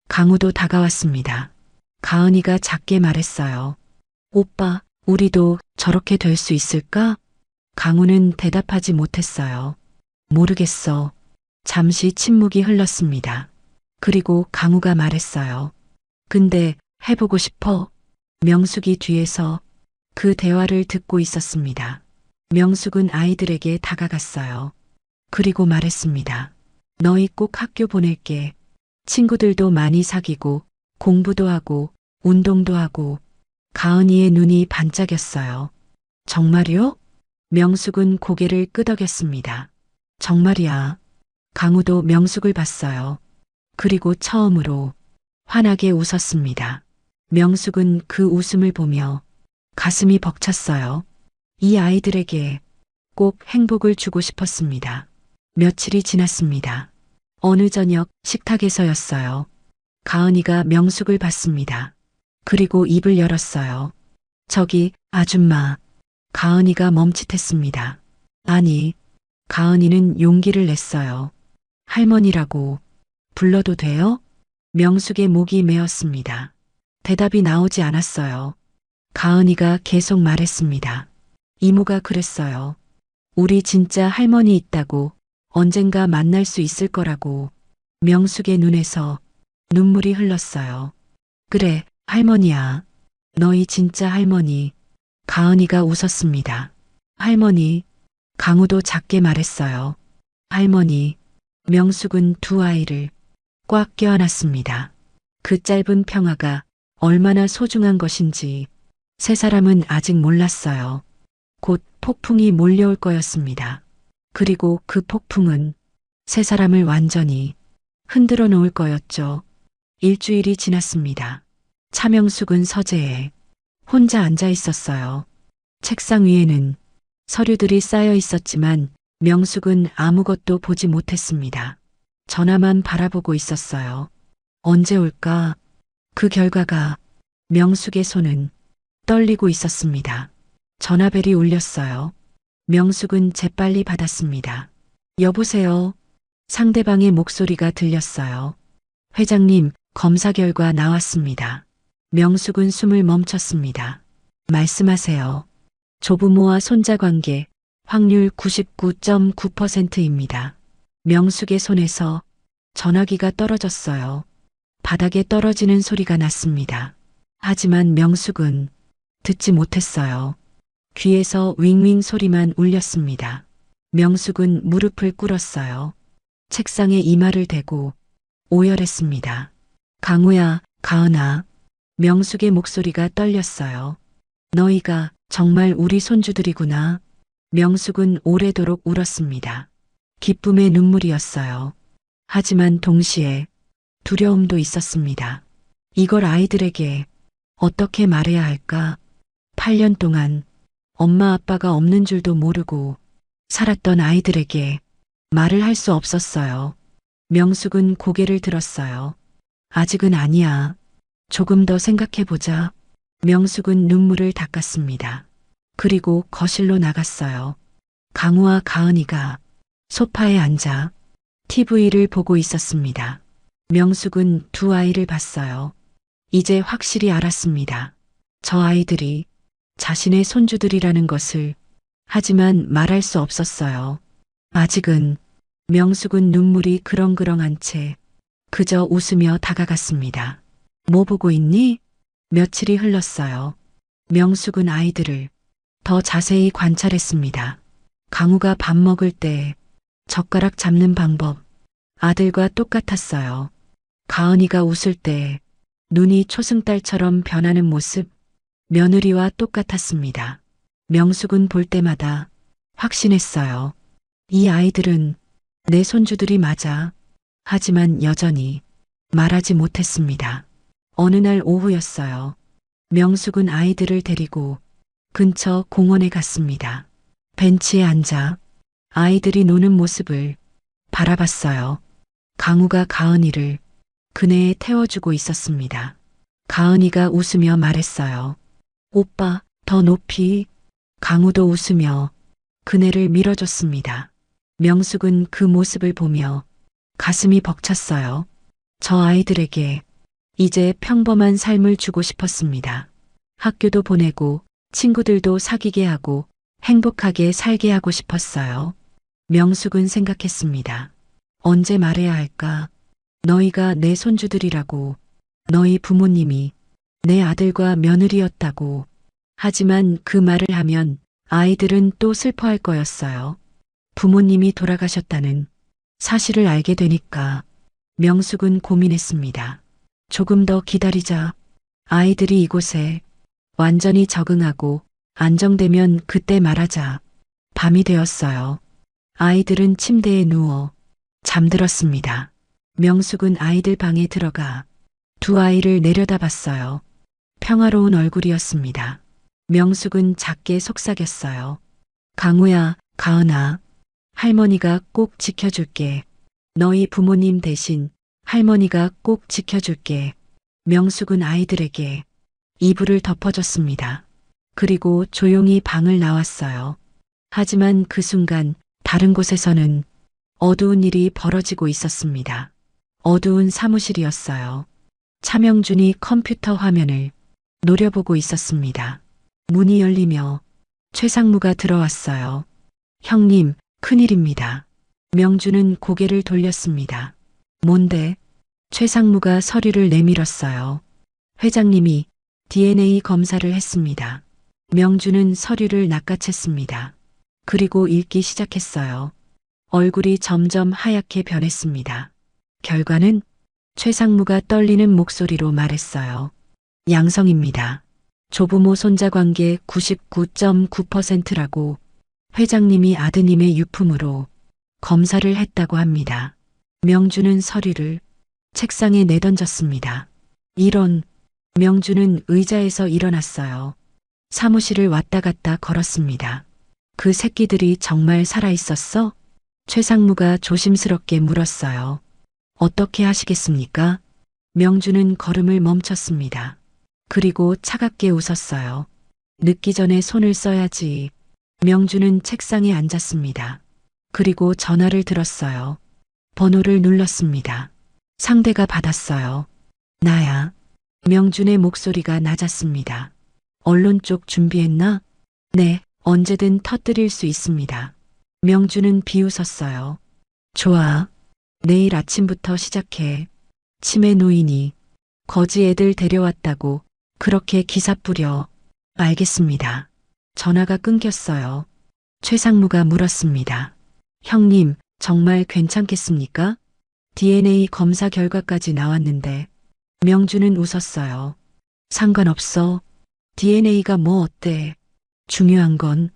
강우도 다가왔습니다. 가은이가 작게 말했어요. 오빠, 우리도 저렇게 될 수 있을까? 강우는 대답하지 못했어요. 모르겠어. 잠시 침묵이 흘렀습니다. 그리고 강우가 말했어요. 근데 해보고 싶어. 명숙이 뒤에서 그 대화를 듣고 있었습니다. 명숙은 아이들에게 다가갔어요. 그리고 말했습니다. 너희 꼭 학교 보낼게. 친구들도 많이 사귀고 공부도 하고 운동도 하고. 가은이의 눈이 반짝였어요. 정말이요? 명숙은 고개를 끄덕였습니다. 정말이야. 강우도 명숙을 봤어요. 그리고 처음으로 환하게 웃었습니다. 명숙은 그 웃음을 보며 가슴이 벅찼어요. 이 아이들에게 꼭 행복을 주고 싶었습니다. 며칠이 지났습니다. 어느 저녁 식탁에서였어요. 가은이가 명숙을 봤습니다. 그리고 입을 열었어요. 저기, 아줌마. 가은이가 멈칫했습니다. 아니, 가은이는 용기를 냈어요. 할머니라고 불러도 돼요? 명숙의 목이 메었습니다. 대답이 나오지 않았어요. 가은이가 계속 말했습니다. 이모가 그랬어요. 우리 진짜 할머니 있다고, 언젠가 만날 수 있을 거라고. 명숙의 눈에서 눈물이 흘렀어요. 그래, 할머니야. 너희 진짜 할머니. 가은이가 웃었습니다. 할머니. 강우도 작게 말했어요. 할머니. 명숙은 두 아이를 꽉 껴안았습니다. 그 짧은 평화가 얼마나 소중한 것인지 세 사람은 아직 몰랐어요. 곧 폭풍이 몰려올 거였습니다. 그리고 그 폭풍은 세 사람을 완전히 흔들어 놓을 거였죠. 일주일이 지났습니다. 차명숙은 서재에 혼자 앉아 있었어요. 책상 위에는 서류들이 쌓여 있었지만 명숙은 아무것도 보지 못했습니다. 전화만 바라보고 있었어요. 언제 올까? 그 결과가. 명숙의 손은 떨리고 있었습니다. 전화벨이 울렸어요. 명숙은 재빨리 받았습니다. 여보세요. 상대방의 목소리가 들렸어요. 회장님, 검사 결과 나왔습니다. 명숙은 숨을 멈췄습니다. 말씀하세요. 조부모와 손자 관계 확률 99.9%입니다. 명숙의 손에서 전화기가 떨어졌어요. 바닥에 떨어지는 소리가 났습니다. 하지만 명숙은 듣지 못했어요. 귀에서 윙윙 소리만 울렸습니다. 명숙은 무릎을 꿇었어요. 책상에 이마를 대고 오열했습니다. 강우야, 가은아. 명숙의 목소리가 떨렸어요. 너희가 정말 우리 손주들이구나. 명숙은 오래도록 울었습니다. 기쁨의 눈물이었어요. 하지만 동시에 두려움도 있었습니다. 이걸 아이들에게 어떻게 말해야 할까? 8년 동안 엄마 아빠가 없는 줄도 모르고 살았던 아이들에게 말을 할 수 없었어요. 명숙은 고개를 들었어요. 아직은 아니야. 조금 더 생각해보자. 명숙은 눈물을 닦았습니다. 그리고 거실로 나갔어요. 강우와 가은이가 소파에 앉아 TV를 보고 있었습니다. 명숙은 두 아이를 봤어요. 이제 확실히 알았습니다. 저 아이들이 자신의 손주들이라는 것을. 하지만 말할 수 없었어요. 아직은. 명숙은 눈물이 그렁그렁한 채 그저 웃으며 다가갔습니다. 뭐 보고 있니? 며칠이 흘렀어요. 명숙은 아이들을 더 자세히 관찰했습니다. 강우가 밥 먹을 때 젓가락 잡는 방법, 아들과 똑같았어요. 가은이가 웃을 때 눈이 초승달처럼 변하는 모습, 며느리와 똑같았습니다. 명숙은 볼 때마다 확신했어요. 이 아이들은 내 손주들이 맞아. 하지만 여전히 말하지 못했습니다. 어느 날 오후였어요. 명숙은 아이들을 데리고 근처 공원에 갔습니다. 벤치에 앉아 아이들이 노는 모습을 바라봤어요. 강우가 가은이를 그네에 태워주고 있었습니다. 가은이가 웃으며 말했어요. 오빠, 더 높이. 강우도 웃으며 그네를 밀어줬습니다. 명숙은 그 모습을 보며 가슴이 벅찼어요. 저 아이들에게 이제 평범한 삶을 주고 싶었습니다. 학교도 보내고 친구들도 사귀게 하고 행복하게 살게 하고 싶었어요. 명숙은 생각했습니다. 언제 말해야 할까? 너희가 내 손주들이라고, 너희 부모님이 내 아들과 며느리였다고. 하지만 그 말을 하면 아이들은 또 슬퍼할 거였어요. 부모님이 돌아가셨다는 사실을 알게 되니까. 명숙은 고민했습니다. 조금 더 기다리자. 아이들이 이곳에 완전히 적응하고 안정되면 그때 말하자. 밤이 되었어요. 아이들은 침대에 누워 잠들었습니다. 명숙은 아이들 방에 들어가 두 아이를 내려다봤어요. 평화로운 얼굴이었습니다. 명숙은 작게 속삭였어요. 강우야, 가은아, 할머니가 꼭 지켜줄게. 너희 부모님 대신 할머니가 꼭 지켜줄게. 명숙은 아이들에게 이불을 덮어줬습니다. 그리고 조용히 방을 나왔어요. 하지만 그 순간 다른 곳에서는 어두운 일이 벌어지고 있었습니다. 어두운 사무실이었어요. 차명준이 컴퓨터 화면을 노려보고 있었습니다. 문이 열리며 최상무가 들어왔어요. 형님, 큰일입니다. 명준은 고개를 돌렸습니다. 뭔데? 최상무가 서류를 내밀었어요. 회장님이 DNA 검사를 했습니다. 명준은 서류를 낚아챘습니다. 그리고 읽기 시작했어요. 얼굴이 점점 하얗게 변했습니다. 결과는? 최상무가 떨리는 목소리로 말했어요. 양성입니다. 조부모 손자 관계 99.9%라고 회장님이 아드님의 유품으로 검사를 했다고 합니다. 명준은 서류를 책상에 내던졌습니다. 이런. 명준은 의자에서 일어났어요. 사무실을 왔다 갔다 걸었습니다. 그 새끼들이 정말 살아있었어? 최상무가 조심스럽게 물었어요. 어떻게 하시겠습니까? 명준은 걸음을 멈췄습니다. 그리고 차갑게 웃었어요. 늦기 전에 손을 써야지. 명준은 책상에 앉았습니다. 그리고 전화를 들었어요. 번호를 눌렀습니다. 상대가 받았어요. 나야. 명준의 목소리가 낮았습니다. 언론 쪽 준비했나? 네, 언제든 터뜨릴 수 있습니다. 명준은 비웃었어요. 좋아. 내일 아침부터 시작해. 치매 노인이 거지 애들 데려왔다고 그렇게 기사 뿌려. 알겠습니다. 전화가 끊겼어요. 최상무가 물었습니다. 형님, 정말 괜찮겠습니까? DNA 검사 결과까지 나왔는데. 명준은 웃었어요. 상관없어. DNA가 뭐 어때? 중요한 건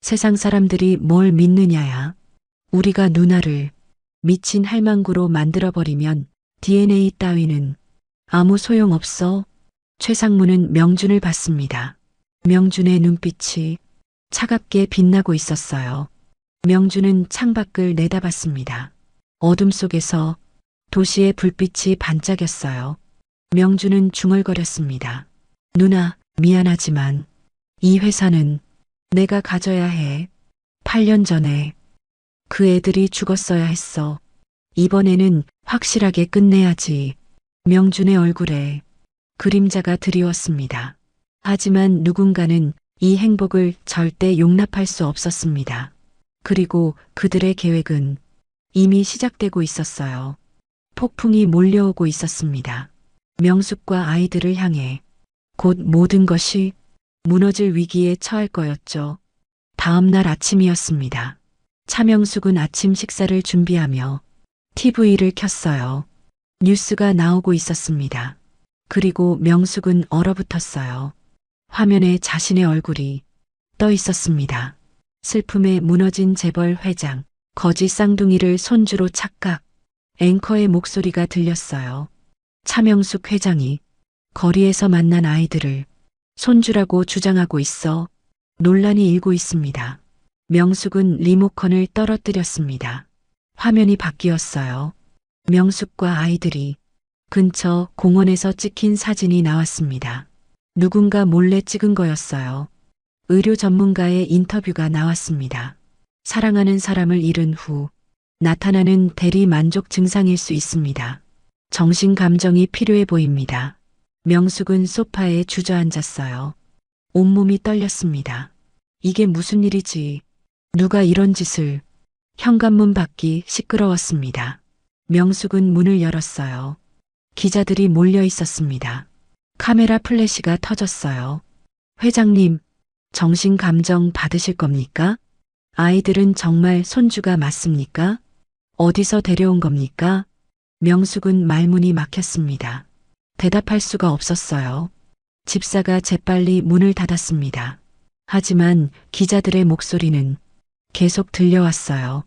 세상 사람들이 뭘 믿느냐야. 우리가 누나를 미친 할망구로 만들어버리면 DNA 따위는 아무 소용없어. 최상무는 명준을 봤습니다. 명준의 눈빛이 차갑게 빛나고 있었어요. 명준은 창밖을 내다봤습니다. 어둠 속에서 도시의 불빛이 반짝였어요. 명준은 중얼거렸습니다. 누나, 미안하지만 이 회사는 내가 가져야 해. 8년 전에 그 애들이 죽었어야 했어. 이번에는 확실하게 끝내야지. 명준의 얼굴에 그림자가 드리웠습니다. 하지만 누군가는 이 행복을 절대 용납할 수 없었습니다. 그리고 그들의 계획은 이미 시작되고 있었어요. 폭풍이 몰려오고 있었습니다. 명숙과 아이들을 향해 곧 모든 것이 무너질 위기에 처할 거였죠. 다음 날 아침이었습니다. 차명숙은 아침 식사를 준비하며 TV를 켰어요. 뉴스가 나오고 있었습니다. 그리고 명숙은 얼어붙었어요. 화면에 자신의 얼굴이 떠 있었습니다. 슬픔에 무너진 재벌 회장, 거지 쌍둥이를 손주로 착각. 앵커의 목소리가 들렸어요. 차명숙 회장이 거리에서 만난 아이들을 손주라고 주장하고 있어 논란이 일고 있습니다. 명숙은 리모컨을 떨어뜨렸습니다. 화면이 바뀌었어요. 명숙과 아이들이 근처 공원에서 찍힌 사진이 나왔습니다. 누군가 몰래 찍은 거였어요. 의료 전문가의 인터뷰가 나왔습니다. 사랑하는 사람을 잃은 후 나타나는 대리 만족 증상일 수 있습니다. 정신 감정이 필요해 보입니다. 명숙은 소파에 주저앉았어요. 온몸이 떨렸습니다. 이게 무슨 일이지? 누가 이런 짓을? 현관문 밖이 시끄러웠습니다. 명숙은 문을 열었어요. 기자들이 몰려 있었습니다. 카메라 플래시가 터졌어요. 회장님, 정신 감정 받으실 겁니까? 아이들은 정말 손주가 맞습니까? 어디서 데려온 겁니까? 명숙은 말문이 막혔습니다. 대답할 수가 없었어요. 집사가 재빨리 문을 닫았습니다. 하지만 기자들의 목소리는 계속 들려왔어요.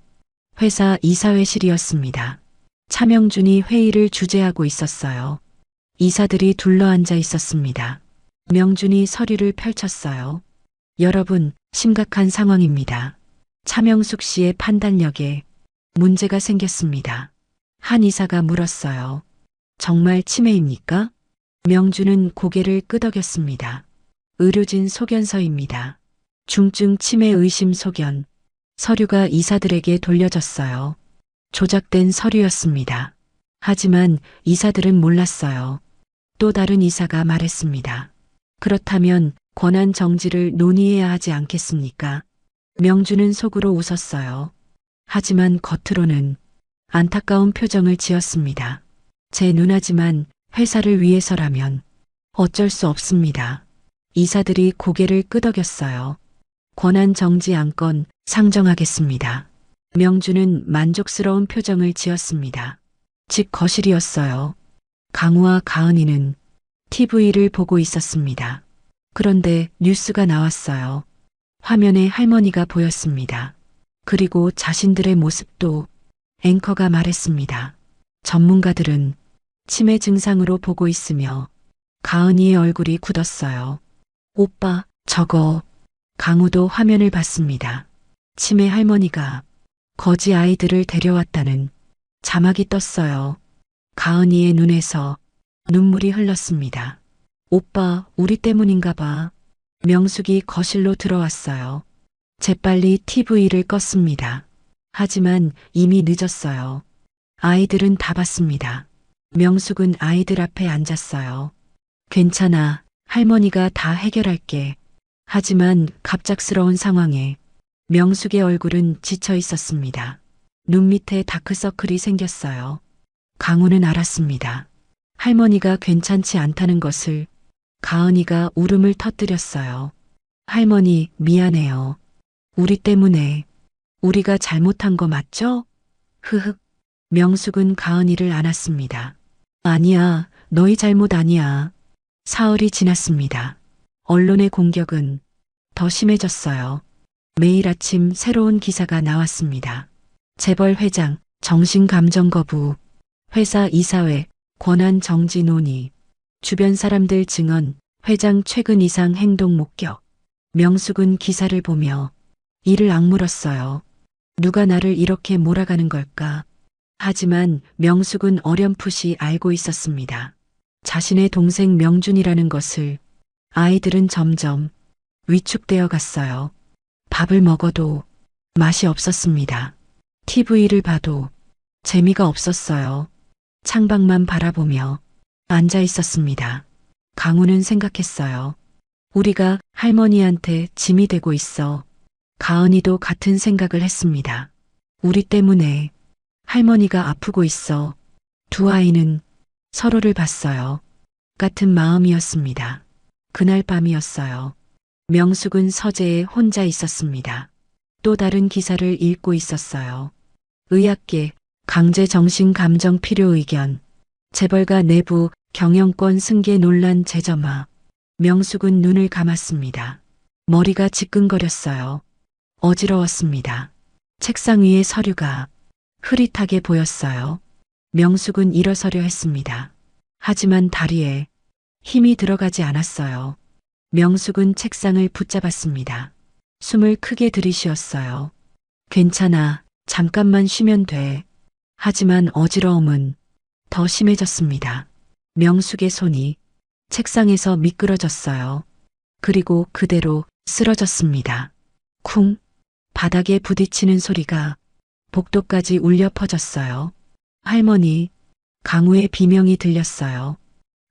회사 이사회실이었습니다. 차명준이 회의를 주재하고 있었어요. 이사들이 둘러앉아 있었습니다. 명준이 서류를 펼쳤어요. 여러분, 심각한 상황입니다. 차명숙 씨의 판단력에 문제가 생겼습니다. 한 이사가 물었어요. 정말 치매입니까? 명준은 고개를 끄덕였습니다. 의료진 소견서입니다. 중증 치매 의심 소견. 서류가 이사들에게 돌려졌어요. 조작된 서류였습니다. 하지만 이사들은 몰랐어요. 또 다른 이사가 말했습니다. 그렇다면 권한 정지를 논의해야 하지 않겠습니까? 명준은 속으로 웃었어요. 하지만 겉으로는 안타까운 표정을 지었습니다. 제 누나지만 회사를 위해서라면 어쩔 수 없습니다. 이사들이 고개를 끄덕였어요. 권한 정지 안건 상정하겠습니다. 명준은 만족스러운 표정을 지었습니다. 집 거실이었어요. 강우와 가은이는 TV를 보고 있었습니다. 그런데 뉴스가 나왔어요. 화면에 할머니가 보였습니다. 그리고 자신들의 모습도. 앵커가 말했습니다. 전문가들은 치매 증상으로 보고 있으며 가은이의 얼굴이 굳었어요. 오빠, 저거. 강우도 화면을 봤습니다. 치매 할머니가 거지 아이들을 데려왔다는 자막이 떴어요. 가은이의 눈에서 눈물이 흘렀습니다. 오빠, 우리 때문인가 봐. 명숙이 거실로 들어왔어요. 재빨리 TV를 껐습니다. 하지만 이미 늦었어요. 아이들은 다 봤습니다. 명숙은 아이들 앞에 앉았어요. 괜찮아. 할머니가 다 해결할게. 하지만 갑작스러운 상황에 명숙의 얼굴은 지쳐 있었습니다. 눈 밑에 다크서클이 생겼어요. 강우는 알았습니다. 할머니가 괜찮지 않다는 것을. 가은이가 울음을 터뜨렸어요. 할머니, 미안해요. 우리 때문에. 우리가 잘못한 거 맞죠? 흐흑. 명숙은 가은이를 안았습니다. 아니야, 너희 잘못 아니야. 사흘이 지났습니다. 언론의 공격은 더 심해졌어요. 매일 아침 새로운 기사가 나왔습니다. 재벌 회장, 정신감정 거부, 회사 이사회, 권한 정지 논의, 주변 사람들 증언, 회장 최근 이상 행동 목격. 명숙은 기사를 보며 이를 악물었어요. 누가 나를 이렇게 몰아가는 걸까? 하지만 명숙은 어렴풋이 알고 있었습니다. 자신의 동생 명준이라는 것을. 아이들은 점점 위축되어 갔어요. 밥을 먹어도 맛이 없었습니다. TV를 봐도 재미가 없었어요. 창밖만 바라보며 앉아 있었습니다. 강우는 생각했어요. 우리가 할머니한테 짐이 되고 있어. 가은이도 같은 생각을 했습니다. 우리 때문에 할머니가 아프고 있어. 두 아이는 서로를 봤어요. 같은 마음이었습니다. 그날 밤이었어요. 명숙은 서재에 혼자 있었습니다. 또 다른 기사를 읽고 있었어요. 의학계 강제정신감정 필요 의견, 재벌가 내부 경영권 승계 논란 재점화. 명숙은 눈을 감았습니다. 머리가 지끈거렸어요. 어지러웠습니다. 책상 위에 서류가 흐릿하게 보였어요. 명숙은 일어서려 했습니다. 하지만 다리에 힘이 들어가지 않았어요. 명숙은 책상을 붙잡았습니다. 숨을 크게 들이쉬었어요. 괜찮아. 잠깐만 쉬면 돼. 하지만 어지러움은 더 심해졌습니다. 명숙의 손이 책상에서 미끄러졌어요. 그리고 그대로 쓰러졌습니다. 쿵! 바닥에 부딪히는 소리가 복도까지 울려 퍼졌어요. 할머니, 강우의 비명이 들렸어요.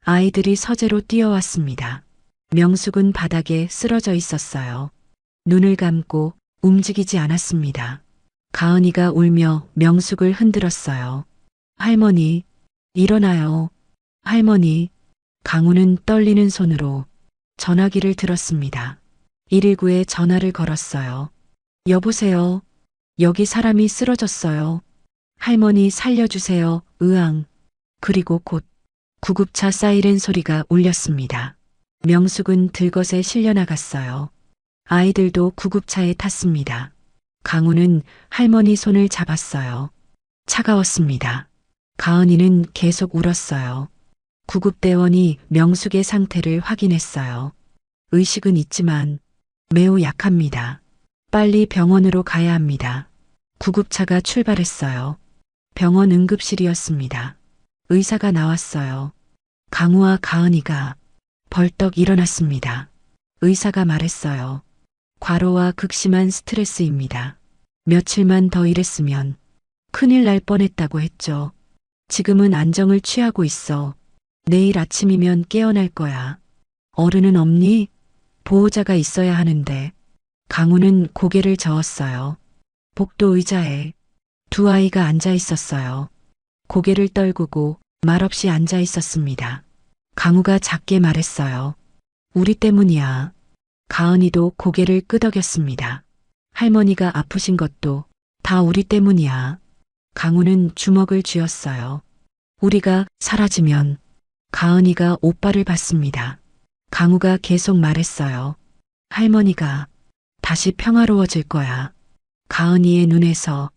아이들이 서재로 뛰어왔습니다. 명숙은 바닥에 쓰러져 있었어요. 눈을 감고 움직이지 않았습니다. 가은이가 울며 명숙을 흔들었어요. 할머니, 일어나요. 할머니. 강우는 떨리는 손으로 전화기를 들었습니다. 119에 전화를 걸었어요. 여보세요. 여기 사람이 쓰러졌어요. 할머니 살려주세요. 으앙. 그리고 곧 구급차 사이렌 소리가 울렸습니다. 명숙은 들것에 실려 나갔어요. 아이들도 구급차에 탔습니다. 강우는 할머니 손을 잡았어요. 차가웠습니다. 가은이는 계속 울었어요. 구급대원이 명숙의 상태를 확인했어요. 의식은 있지만 매우 약합니다. 빨리 병원으로 가야 합니다. 구급차가 출발했어요. 병원 응급실이었습니다. 의사가 나왔어요. 강우와 가은이가 벌떡 일어났습니다. 의사가 말했어요. 과로와 극심한 스트레스입니다. 며칠만 더 이랬으면 큰일 날 뻔했다고 했죠. 지금은 안정을 취하고 있어. 내일 아침이면 깨어날 거야. 어른은 없니? 보호자가 있어야 하는데. 강우는 고개를 저었어요. 복도 의자에 두 아이가 앉아 있었어요. 고개를 떨구고 말없이 앉아 있었습니다. 강우가 작게 말했어요. 우리 때문이야. 가은이도 고개를 끄덕였습니다. 할머니가 아프신 것도 다 우리 때문이야. 강우는 주먹을 쥐었어요. 우리가 사라지면 가은이가 오빠를 받습니다. 강우가 계속 말했어요. 할머니가 다시 평화로워질 거야. 가은이의 눈에서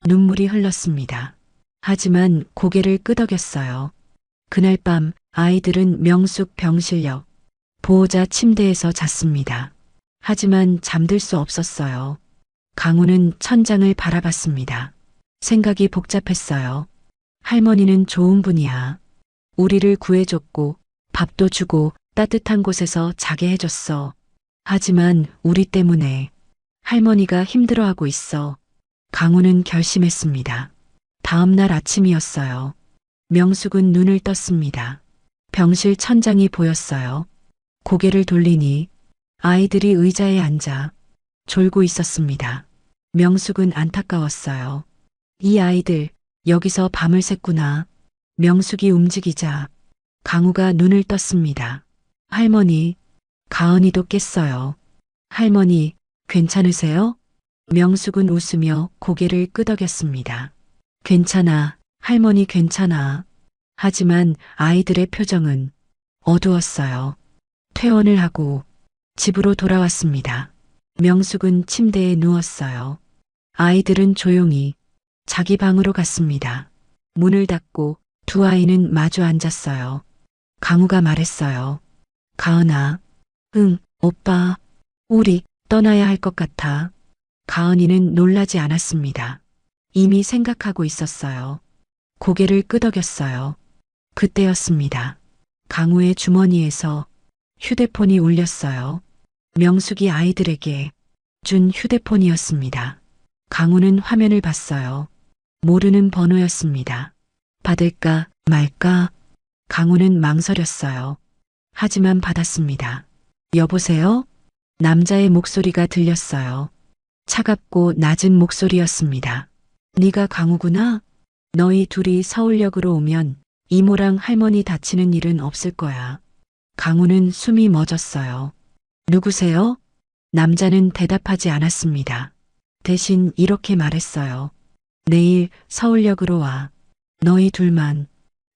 눈물이 흘렀습니다. 하지만 고개를 끄덕였어요. 그날 밤 아이들은 명숙 병실역 보호자 침대에서 잤습니다. 하지만 잠들 수 없었어요. 강우는 천장을 바라봤습니다. 생각이 복잡했어요. 할머니는 좋은 분이야. 우리를 구해줬고 밥도 주고 따뜻한 곳에서 자게 해줬어. 하지만 우리 때문에 할머니가 힘들어하고 있어. 강우는 결심했습니다. 다음 날 아침이었어요. 명숙은 눈을 떴습니다. 병실 천장이 보였어요. 고개를 돌리니 아이들이 의자에 앉아 졸고 있었습니다. 명숙은 안타까웠어요. 이 아이들 여기서 밤을 샜구나. 명숙이 움직이자 강우가 눈을 떴습니다. 할머니, 가은이도 깼어요. 할머니, 괜찮으세요? 명숙은 웃으며 고개를 끄덕였습니다. 괜찮아, 할머니 괜찮아. 하지만 아이들의 표정은 어두웠어요. 퇴원을 하고 집으로 돌아왔습니다. 명숙은 침대에 누웠어요. 아이들은 조용히 자기 방으로 갔습니다. 문을 닫고 두 아이는 마주 앉았어요. 강우가 말했어요. 가은아, 응, 오빠, 우리 떠나야 할 것 같아. 가은이는 놀라지 않았습니다. 이미 생각하고 있었어요. 고개를 끄덕였어요. 그때였습니다. 강우의 주머니에서 휴대폰이 울렸어요. 명숙이 아이들에게 준 휴대폰이었습니다. 강우는 화면을 봤어요. 모르는 번호였습니다. 받을까 말까 강우는 망설였어요. 하지만 받았습니다. 여보세요? 남자의 목소리가 들렸어요. 차갑고 낮은 목소리였습니다. 네가 강우구나? 너희 둘이 서울역으로 오면 이모랑 할머니 다치는 일은 없을 거야. 강우는 숨이 멎었어요. 누구세요? 남자는 대답하지 않았습니다. 대신 이렇게 말했어요. 내일 서울역으로 와. 너희 둘만.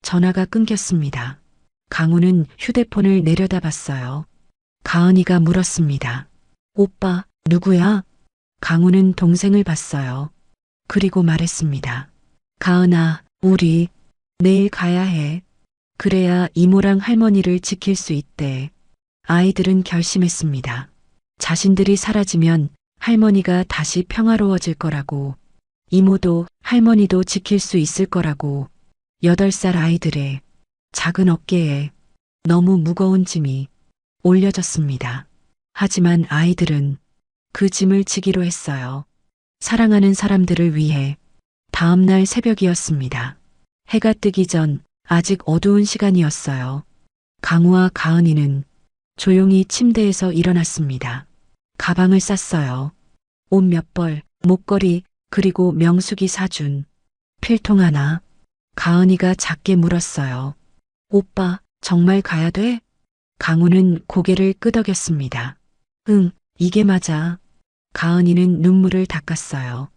전화가 끊겼습니다. 강우는 휴대폰을 내려다봤어요. 가은이가 물었습니다. 오빠, 누구야? 강우는 동생을 봤어요. 그리고 말했습니다. 가은아, 우리 내일 가야 해. 그래야 이모랑 할머니를 지킬 수 있대. 아이들은 결심했습니다. 자신들이 사라지면 할머니가 다시 평화로워질 거라고, 이모도 할머니도 지킬 수 있을 거라고. 8살 아이들의 작은 어깨에 너무 무거운 짐이 올려졌습니다. 하지만 아이들은 그 짐을 지기로 했어요. 사랑하는 사람들을 위해. 다음 날 새벽이었습니다. 해가 뜨기 전 아직 어두운 시간이었어요. 강우와 가은이는 조용히 침대에서 일어났습니다. 가방을 쌌어요. 옷 몇 벌, 목걸이, 그리고 명숙이 사준 필통 하나. 가은이가 작게 물었어요. 오빠, 정말 가야 돼? 강우는 고개를 끄덕였습니다. 응, 이게 맞아. 가은이는 눈물을 닦았어요.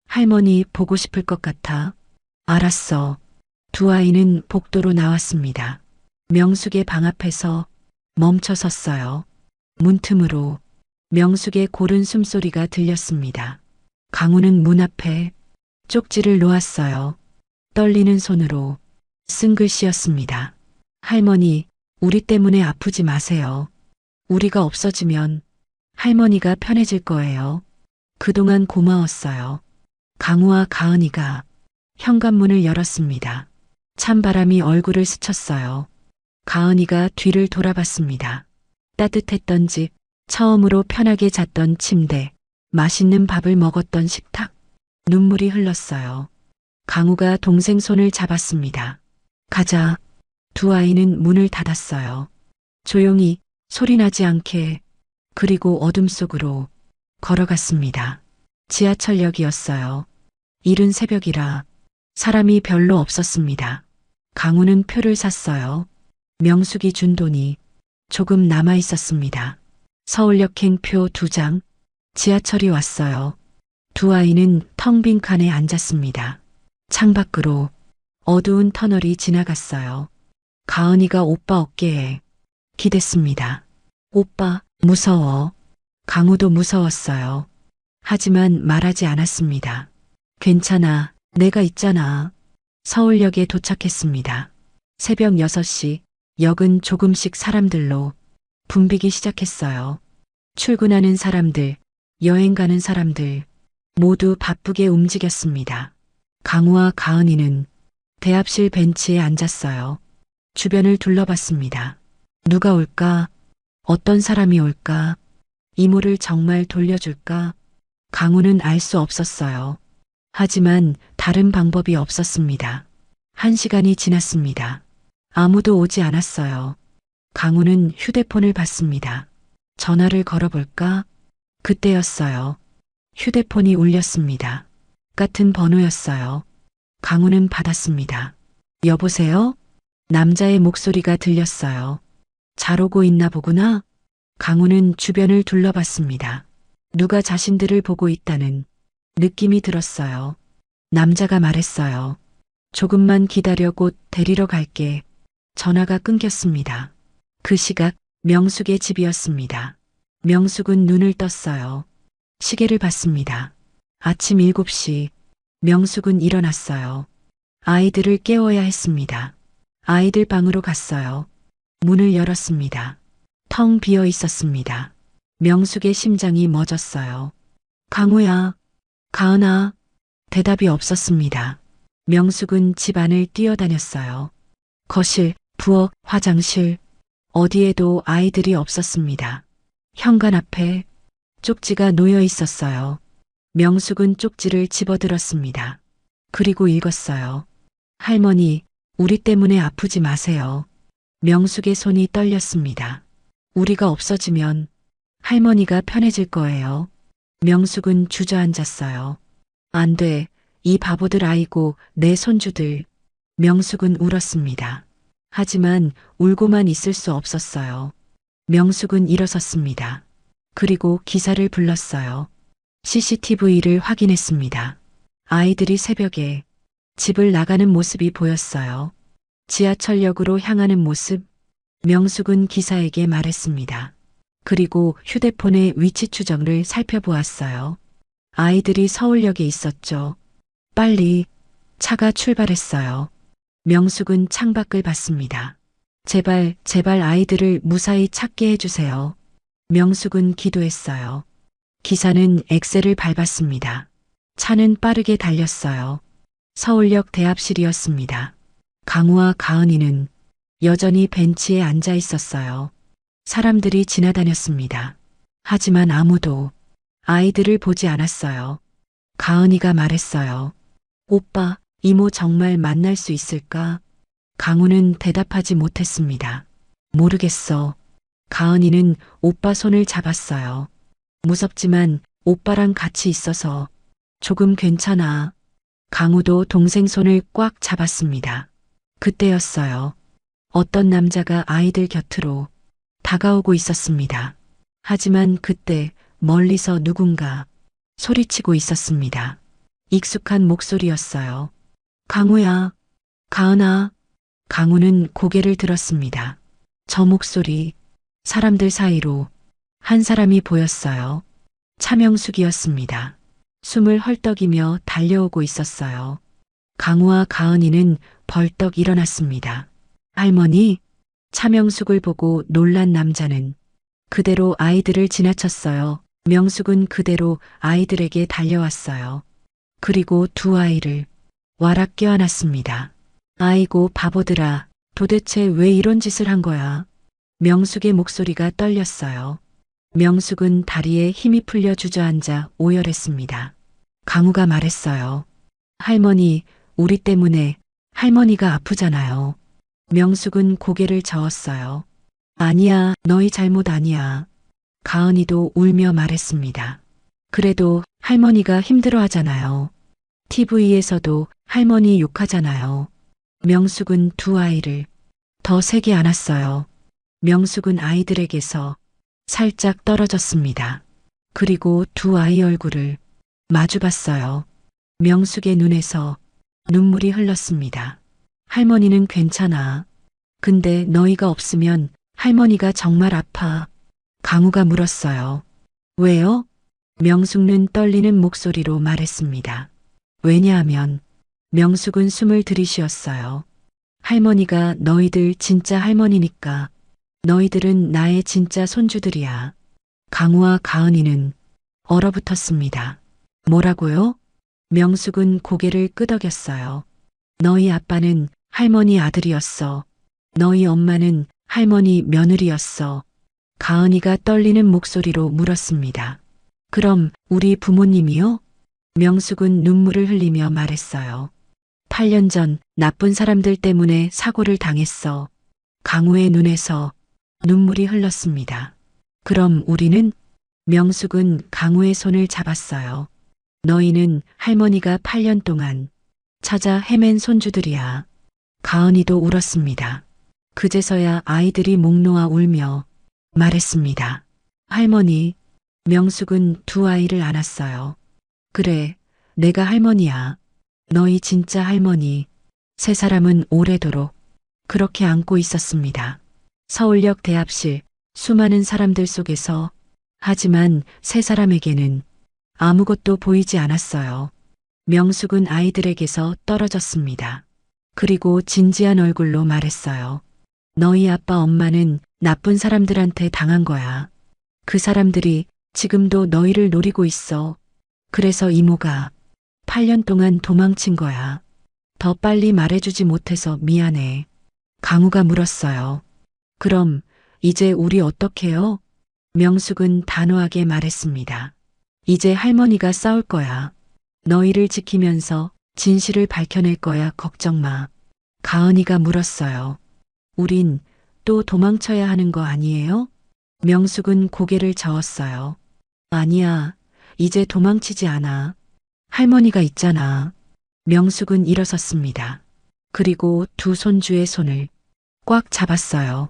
할머니 보고 싶을 것 같아. 알았어. 두 아이는 복도로 나왔습니다. 명숙의 방 앞에서 멈춰 섰어요. 문틈으로 명숙의 고른 숨소리가 들렸습니다. 강우는 문 앞에 쪽지를 놓았어요. 떨리는 손으로 쓴 글씨였습니다. 할머니, 우리 때문에 아프지 마세요. 우리가 없어지면 할머니가 편해질 거예요. 그동안 고마웠어요. 강우와 가은이가 현관문을 열었습니다. 찬바람이 얼굴을 스쳤어요. 가은이가 뒤를 돌아봤습니다. 따뜻했던 집, 처음으로 편하게 잤던 침대, 맛있는 밥을 먹었던 식탁. 눈물이 흘렀어요. 강우가 동생 손을 잡았습니다. 가자. 두 아이는 문을 닫았어요. 조용히, 소리나지 않게, 그리고 어둠 속으로 걸어갔습니다. 지하철역이었어요. 이른 새벽이라 사람이 별로 없었습니다. 강우는 표를 샀어요. 명숙이 준 돈이 조금 남아 있었습니다. 서울역행 표 2장. 지하철이 왔어요. 두 아이는 텅 빈 칸에 앉았습니다. 창밖으로 어두운 터널이 지나갔어요. 가은이가 오빠 어깨에 기댔습니다. 오빠, 무서워. 강우도 무서웠어요. 하지만 말하지 않았습니다. 괜찮아, 내가 있잖아. 서울역에 도착했습니다. 새벽 6시, 역은 조금씩 사람들로 붐비기 시작했어요. 출근하는 사람들, 여행 가는 사람들, 모두 바쁘게 움직였습니다. 강우와 가은이는 대합실 벤치에 앉았어요. 주변을 둘러봤습니다. 누가 올까? 어떤 사람이 올까? 이모를 정말 돌려줄까? 강우는 알 수 없었어요. 하지만 다른 방법이 없었습니다. 1시간이 지났습니다. 아무도 오지 않았어요. 강우는 휴대폰을 봤습니다. 전화를 걸어볼까? 그때였어요. 휴대폰이 울렸습니다. 같은 번호였어요. 강우는 받았습니다. 여보세요? 남자의 목소리가 들렸어요. 잘 오고 있나 보구나? 강우는 주변을 둘러봤습니다. 누가 자신들을 보고 있다는 느낌이 들었어요. 남자가 말했어요. 조금만 기다려 곧 데리러 갈게. 전화가 끊겼습니다. 그 시각 명숙의 집이었습니다. 명숙은 눈을 떴어요. 시계를 봤습니다. 아침 7시. 명숙은 일어났어요. 아이들을 깨워야 했습니다. 아이들 방으로 갔어요. 문을 열었습니다. 텅 비어 있었습니다. 명숙의 심장이 멎었어요. 강우야, 가은아. 대답이 없었습니다. 명숙은 집 안을 뛰어다녔어요. 거실, 부엌, 화장실, 어디에도 아이들이 없었습니다. 현관 앞에 쪽지가 놓여 있었어요. 명숙은 쪽지를 집어들었습니다. 그리고 읽었어요. 할머니, 우리 때문에 아프지 마세요. 명숙의 손이 떨렸습니다. 우리가 없어지면 할머니가 편해질 거예요. 명숙은 주저앉았어요. 안 돼, 이 바보들 아이고 내 손주들. 명숙은 울었습니다. 하지만 울고만 있을 수 없었어요. 명숙은 일어섰습니다. 그리고 기사를 불렀어요. CCTV를 확인했습니다. 아이들이 새벽에 집을 나가는 모습이 보였어요. 지하철역으로 향하는 모습. 명숙은 기사에게 말했습니다. 그리고 휴대폰의 위치 추적을 살펴보았어요. 아이들이 서울역에 있었죠. 빨리 차가 출발했어요. 명숙은 창밖을 봤습니다. 제발, 제발 아이들을 무사히 찾게 해주세요. 명숙은 기도했어요. 기사는 엑셀을 밟았습니다. 차는 빠르게 달렸어요. 서울역 대합실이었습니다. 강우와 가은이는 여전히 벤치에 앉아 있었어요. 사람들이 지나다녔습니다. 하지만 아무도 아이들을 보지 않았어요. 가은이가 말했어요. 오빠, 이모 정말 만날 수 있을까? 강우는 대답하지 못했습니다. 모르겠어. 가은이는 오빠 손을 잡았어요. 무섭지만 오빠랑 같이 있어서 조금 괜찮아. 강우도 동생 손을 꽉 잡았습니다. 그때였어요. 어떤 남자가 아이들 곁으로 다가오고 있었습니다. 하지만 그때 멀리서 누군가 소리치고 있었습니다. 익숙한 목소리였어요. 강우야, 가은아. 강우는 고개를 들었습니다. 저 목소리, 사람들 사이로 한 사람이 보였어요. 차명숙이었습니다. 숨을 헐떡이며 달려오고 있었어요. 강우와 가은이는 벌떡 일어났습니다. 할머니, 차명숙을 보고 놀란 남자는 그대로 아이들을 지나쳤어요. 명숙은 그대로 아이들에게 달려왔어요. 그리고 두 아이를 와락 껴안았습니다. 아이고 바보들아, 도대체 왜 이런 짓을 한 거야? 명숙의 목소리가 떨렸어요. 명숙은 다리에 힘이 풀려 주저앉아 오열했습니다. 강우가 말했어요. 할머니, 우리 때문에 할머니가 아프잖아요. 명숙은 고개를 저었어요. 아니야, 너희 잘못 아니야. 가은이도 울며 말했습니다. 그래도 할머니가 힘들어 하잖아요. TV에서도 할머니 욕하잖아요. 명숙은 두 아이를 더 세게 안았어요. 명숙은 아이들에게서 살짝 떨어졌습니다. 그리고 두 아이 얼굴을 마주봤어요. 명숙의 눈에서 눈물이 흘렀습니다. 할머니는 괜찮아. 근데 너희가 없으면 할머니가 정말 아파. 강우가 물었어요. 왜요? 명숙은 떨리는 목소리로 말했습니다. 왜냐하면 명숙은 숨을 들이쉬었어요. 할머니가 너희들 진짜 할머니니까. 너희들은 나의 진짜 손주들이야. 강우와 가은이는 얼어붙었습니다. 뭐라고요? 명숙은 고개를 끄덕였어요. 너희 아빠는 할머니 아들이었어. 너희 엄마는 할머니 며느리였어. 가은이가 떨리는 목소리로 물었습니다. 그럼 우리 부모님이요? 명숙은 눈물을 흘리며 말했어요. 8년 전 나쁜 사람들 때문에 사고를 당했어. 강우의 눈에서 눈물이 흘렀습니다. 그럼 우리는? 명숙은 강우의 손을 잡았어요. 너희는 할머니가 8년 동안 찾아 헤맨 손주들이야. 가은이도 울었습니다. 그제서야 아이들이 목 놓아 울며 말했습니다. 할머니, 명숙은 두 아이를 안았어요. 그래, 내가 할머니야. 너희 진짜 할머니. 세 사람은 오래도록 그렇게 안고 있었습니다. 서울역 대합실, 수많은 사람들 속에서. 하지만 세 사람에게는 아무것도 보이지 않았어요. 명숙은 아이들에게서 떨어졌습니다. 그리고 진지한 얼굴로 말했어요. 너희 아빠 엄마는 나쁜 사람들한테 당한 거야. 그 사람들이 지금도 너희를 노리고 있어. 그래서 이모가 8년 동안 도망친 거야. 더 빨리 말해주지 못해서 미안해. 강우가 물었어요. 그럼 이제 우리 어떡해요? 명숙은 단호하게 말했습니다. 이제 할머니가 싸울 거야. 너희를 지키면서 진실을 밝혀낼 거야, 걱정 마. 가은이가 물었어요. 우린 또 도망쳐야 하는 거 아니에요? 명숙은 고개를 저었어요. 아니야, 이제 도망치지 않아. 할머니가 있잖아. 명숙은 일어섰습니다. 그리고 두 손주의 손을 꽉 잡았어요.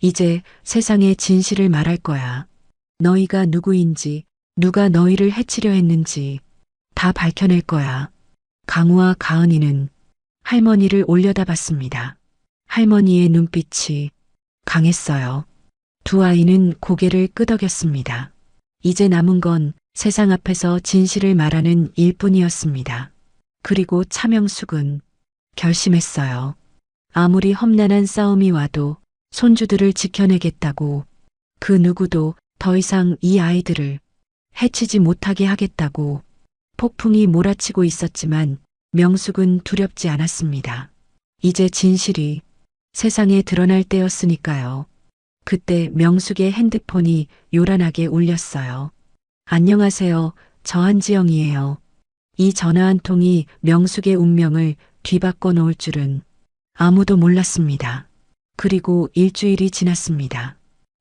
이제 세상에 진실을 말할 거야. 너희가 누구인지, 누가 너희를 해치려 했는지 다 밝혀낼 거야. 강우와 가은이는 할머니를 올려다봤습니다. 할머니의 눈빛이 강했어요. 두 아이는 고개를 끄덕였습니다. 이제 남은 건 세상 앞에서 진실을 말하는 일뿐이었습니다. 그리고 차명숙은 결심했어요. 아무리 험난한 싸움이 와도 손주들을 지켜내겠다고, 그 누구도 더 이상 이 아이들을 해치지 못하게 하겠다고. 폭풍이 몰아치고 있었지만 명숙은 두렵지 않았습니다. 이제 진실이 세상에 드러날 때였으니까요. 그때 명숙의 핸드폰이 요란하게 울렸어요. 안녕하세요. 저 한지영이에요. 이 전화 한 통이 명숙의 운명을 뒤바꿔 놓을 줄은 아무도 몰랐습니다. 그리고 일주일이 지났습니다.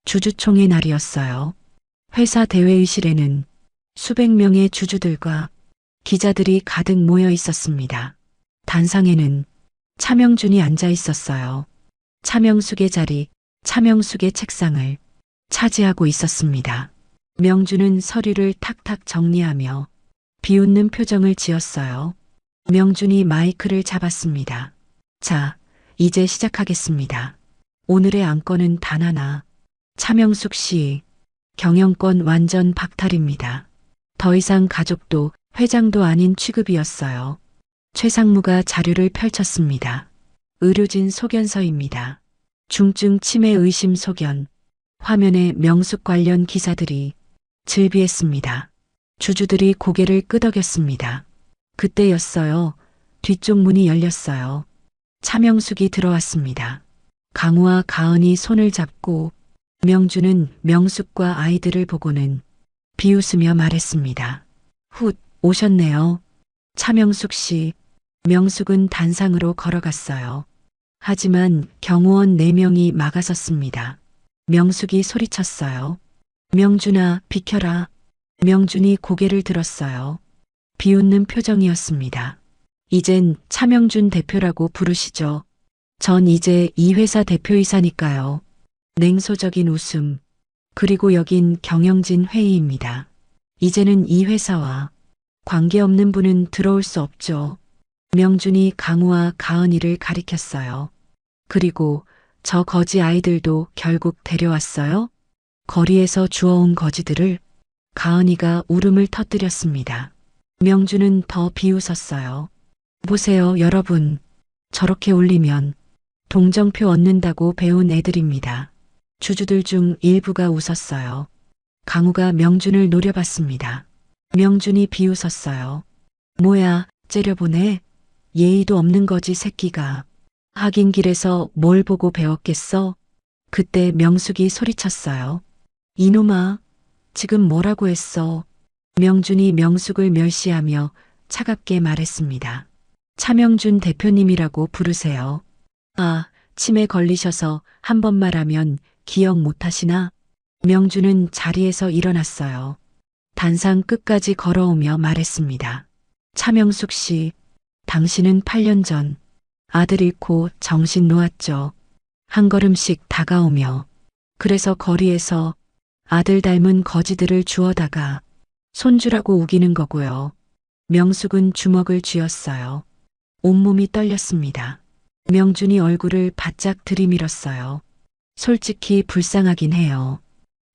주주총회 날이었어요. 회사 대회의실에는 수백 명의 주주들과 기자들이 가득 모여 있었습니다. 단상에는 차명준이 앉아 있었어요. 차명숙의 자리, 차명숙의 책상을 차지하고 있었습니다. 명준은 서류를 탁탁 정리하며 비웃는 표정을 지었어요. 명준이 마이크를 잡았습니다. 자, 이제 시작하겠습니다. 오늘의 안건은 단 하나. 차명숙 씨, 경영권 완전 박탈입니다. 더 이상 가족도 회장도 아닌 취급이었어요. 최상무가 자료를 펼쳤습니다. 의료진 소견서입니다. 중증 치매 의심 소견. 화면에 명숙 관련 기사들이 즐비했습니다. 주주들이 고개를 끄덕였습니다. 그때였어요. 뒤쪽 문이 열렸어요. 차명숙이 들어왔습니다. 강우와 가은이 손을 잡고 명주는 명숙과 아이들을 보고는 비웃으며 말했습니다. 훗, 오셨네요. 차명숙 씨. 명숙은 단상으로 걸어갔어요. 하지만 경호원 4명이 막아섰습니다. 명숙이 소리쳤어요. 명준아, 비켜라. 명준이 고개를 들었어요. 비웃는 표정이었습니다. 이젠 차명준 대표라고 부르시죠. 전 이제 이 회사 대표이사니까요. 냉소적인 웃음. 그리고 여긴 경영진 회의입니다. 이제는 이 회사와 관계없는 분은 들어올 수 없죠. 명준이 강우와 가은이를 가리켰어요. 그리고 저 거지 아이들도 결국 데려왔어요? 거리에서 주워온 거지들을. 가은이가 울음을 터뜨렸습니다. 명준은 더 비웃었어요. 보세요, 여러분. 저렇게 울리면 동정표 얻는다고 배운 애들입니다. 주주들 중 일부가 웃었어요. 강우가 명준을 노려봤습니다. 명준이 비웃었어요. 뭐야, 째려보네. 예의도 없는 거지 새끼가. 하긴 길에서 뭘 보고 배웠겠어? 그때 명숙이 소리쳤어요. 이놈아, 지금 뭐라고 했어? 명준이 명숙을 멸시하며 차갑게 말했습니다. 차명준 대표님이라고 부르세요. 아, 치매 걸리셔서 한 번 말하면 기억 못하시나? 명준은 자리에서 일어났어요. 단상 끝까지 걸어오며 말했습니다. 차명숙 씨, 당신은 8년 전 아들 잃고 정신 놓았죠. 한 걸음씩 다가오며 그래서 거리에서 아들 닮은 거지들을 주워다가 손주라고 우기는 거고요. 명숙은 주먹을 쥐었어요. 온몸이 떨렸습니다. 명준이 얼굴을 바짝 들이밀었어요. 솔직히 불쌍하긴 해요.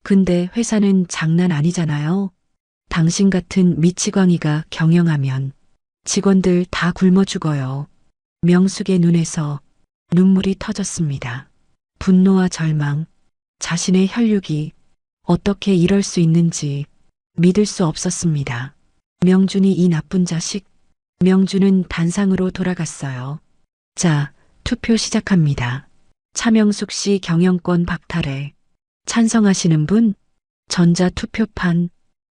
근데 회사는 장난 아니잖아요. 당신 같은 미치광이가 경영하면 직원들 다 굶어 죽어요. 명숙의 눈에서 눈물이 터졌습니다. 분노와 절망, 자신의 혈육이 어떻게 이럴 수 있는지 믿을 수 없었습니다. 명준이 이 나쁜 자식. 명준은 단상으로 돌아갔어요. 자, 투표 시작합니다. 차명숙 씨 경영권 박탈에 찬성하시는 분? 전자 투표판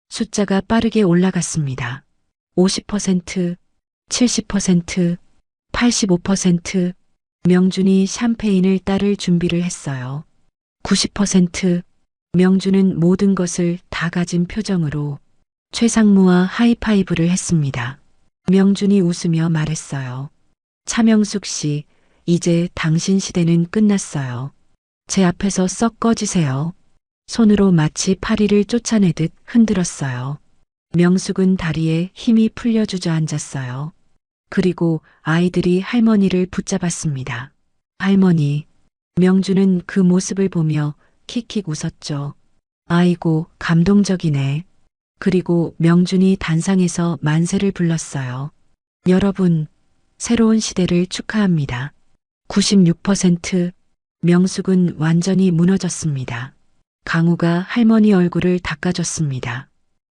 숫자가 빠르게 올라갔습니다. 50%, 70%, 85%. 명준이 샴페인을 따를 준비를 했어요. 90%. 명준은 모든 것을 다 가진 표정으로 최상무와 하이파이브를 했습니다. 명준이 웃으며 말했어요. 차명숙 씨, 이제 당신 시대는 끝났어요. 제 앞에서 썩 꺼지세요. 손으로 마치 파리를 쫓아내듯 흔들었어요. 명숙은 다리에 힘이 풀려 주저앉았어요. 그리고 아이들이 할머니를 붙잡았습니다. 할머니. 명준은 그 모습을 보며 킥킥 웃었죠. 아이고, 감동적이네. 그리고 명준이 단상에서 만세를 불렀어요. 여러분, 새로운 시대를 축하합니다. 96%. 명숙은 완전히 무너졌습니다. 강우가 할머니 얼굴을 닦아줬습니다.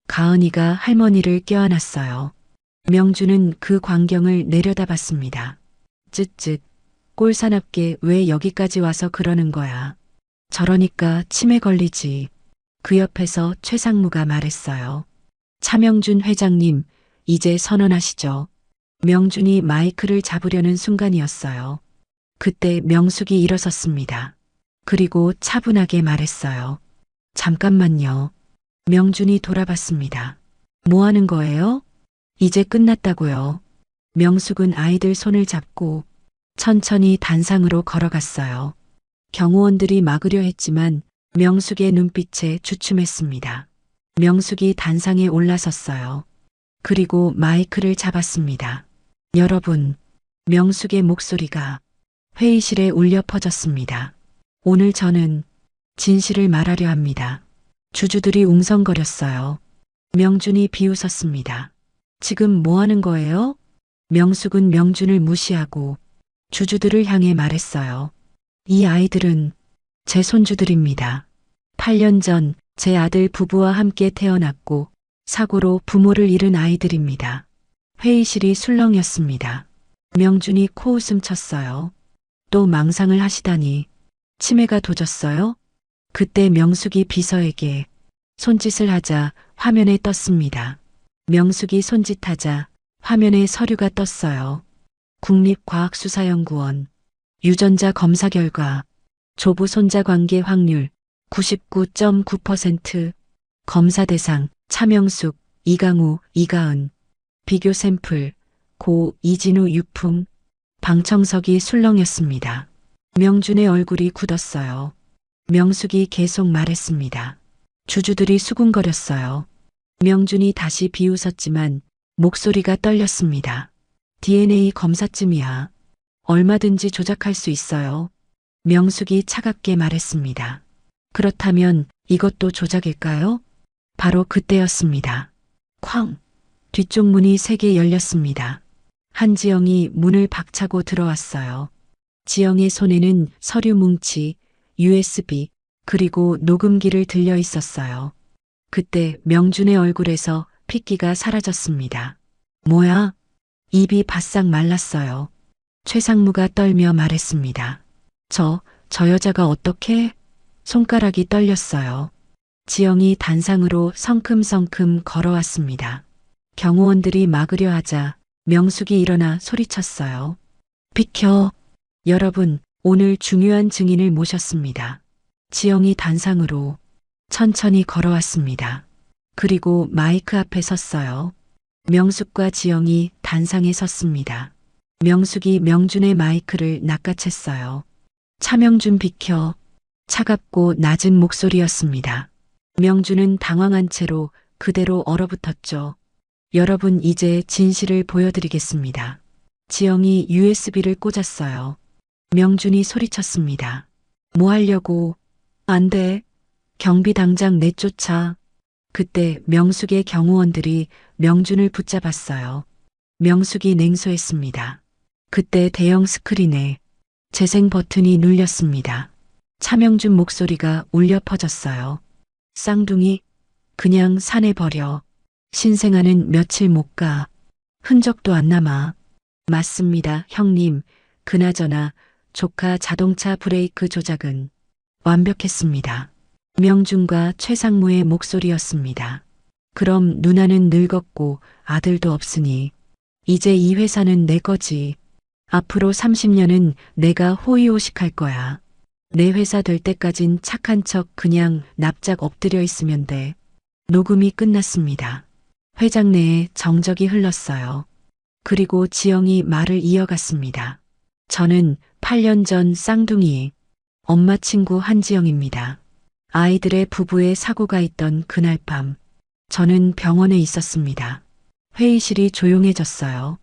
가은이가 할머니를 껴안았어요. 명준은 그 광경을 내려다봤습니다. 쯧쯧, 꼴사납게 왜 여기까지 와서 그러는 거야. 저러니까 치매 걸리지. 그 옆에서 최상무가 말했어요. 차명준 회장님, 이제 선언하시죠. 명준이 마이크를 잡으려는 순간이었어요. 그때 명숙이 일어섰습니다. 그리고 차분하게 말했어요. 잠깐만요. 명준이 돌아봤습니다. 뭐 하는 거예요? 이제 끝났다고요. 명숙은 아이들 손을 잡고 천천히 단상으로 걸어갔어요. 경호원들이 막으려 했지만 명숙의 눈빛에 주춤했습니다. 명숙이 단상에 올라섰어요. 그리고 마이크를 잡았습니다. 여러분, 명숙의 목소리가 회의실에 울려 퍼졌습니다. 오늘 저는 진실을 말하려 합니다. 주주들이 웅성거렸어요. 명준이 비웃었습니다. 지금 뭐 하는 거예요? 명숙은 명준을 무시하고 주주들을 향해 말했어요. 이 아이들은 제 손주들입니다. 8년 전 제 아들 부부와 함께 태어났고 사고로 부모를 잃은 아이들입니다. 회의실이 술렁였습니다. 명준이 코웃음 쳤어요. 또 망상을 하시다니. 치매가 도졌어요? 그때 명숙이 비서에게 손짓을 하자 화면에 떴습니다. 명숙이 손짓하자 화면에 서류가 떴어요. 국립과학수사연구원 유전자 검사 결과 조부 손자 관계 확률 99.9%, 검사 대상 차명숙, 이강우, 이가은, 비교 샘플 고 이진우 유품, 방청석이 술렁였습니다. 명준의 얼굴이 굳었어요. 명숙이 계속 말했습니다. 주주들이 수군거렸어요. 명준이 다시 비웃었지만 목소리가 떨렸습니다. DNA 검사쯤이야. 얼마든지 조작할 수 있어요. 명숙이 차갑게 말했습니다. 그렇다면 이것도 조작일까요? 바로 그때였습니다. 쾅! 뒤쪽 문이 3개 열렸습니다. 한지영이 문을 박차고 들어왔어요. 지영의 손에는 서류 뭉치, USB, 그리고 녹음기를 들려 있었어요. 그때 명준의 얼굴에서 핏기가 사라졌습니다. 뭐야? 입이 바싹 말랐어요. 최상무가 떨며 말했습니다. 저 여자가 어떻게? 손가락이 떨렸어요. 지영이 단상으로 성큼성큼 걸어왔습니다. 경호원들이 막으려 하자 명숙이 일어나 소리쳤어요. 비켜! 여러분, 오늘 중요한 증인을 모셨습니다. 지영이 단상으로 천천히 걸어왔습니다. 그리고 마이크 앞에 섰어요. 명숙과 지영이 단상에 섰습니다. 명숙이 명준의 마이크를 낚아챘어요. 차명준 비켜. 차갑고 낮은 목소리였습니다. 명준은 당황한 채로 그대로 얼어붙었죠. 여러분, 이제 진실을 보여드리겠습니다. 지영이 USB를 꽂았어요. 명준이 소리쳤습니다. 뭐 하려고? 안 돼. 경비 당장 내쫓아. 그때 명숙의 경호원들이 명준을 붙잡았어요. 명숙이 냉소했습니다. 그때 대형 스크린에 재생 버튼이 눌렸습니다. 차명준 목소리가 울려 퍼졌어요. 쌍둥이, 그냥 산에 버려. 신생아는 며칠 못 가. 흔적도 안 남아. 맞습니다, 형님. 그나저나 조카 자동차 브레이크 조작은 완벽했습니다. 명준과 최상무의 목소리였습니다. 그럼 누나는 늙었고 아들도 없으니 이제 이 회사는 내 거지. 앞으로 30년은 내가 호의호식할 거야. 내 회사 될 때까진 착한 척 그냥 납작 엎드려 있으면 돼. 녹음이 끝났습니다. 회장 내에 정적이 흘렀어요. 그리고 지영이 말을 이어갔습니다. 저는 8년 전 쌍둥이 엄마 친구 한지영입니다. 아이들의 부부의 사고가 있던 그날 밤, 저는 병원에 있었습니다. 회의실이 조용해졌어요.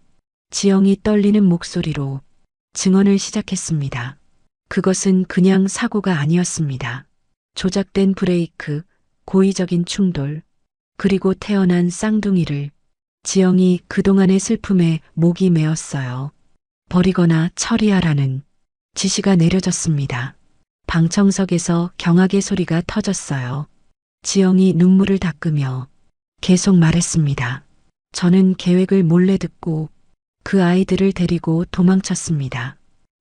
지영이 떨리는 목소리로 증언을 시작했습니다. 그것은 그냥 사고가 아니었습니다. 조작된 브레이크, 고의적인 충돌, 그리고 태어난 쌍둥이를 지영이 그동안의 슬픔에 목이 메었어요. 버리거나 처리하라는 지시가 내려졌습니다. 방청석에서 경악의 소리가 터졌어요. 지영이 눈물을 닦으며 계속 말했습니다. 저는 계획을 몰래 듣고 그 아이들을 데리고 도망쳤습니다.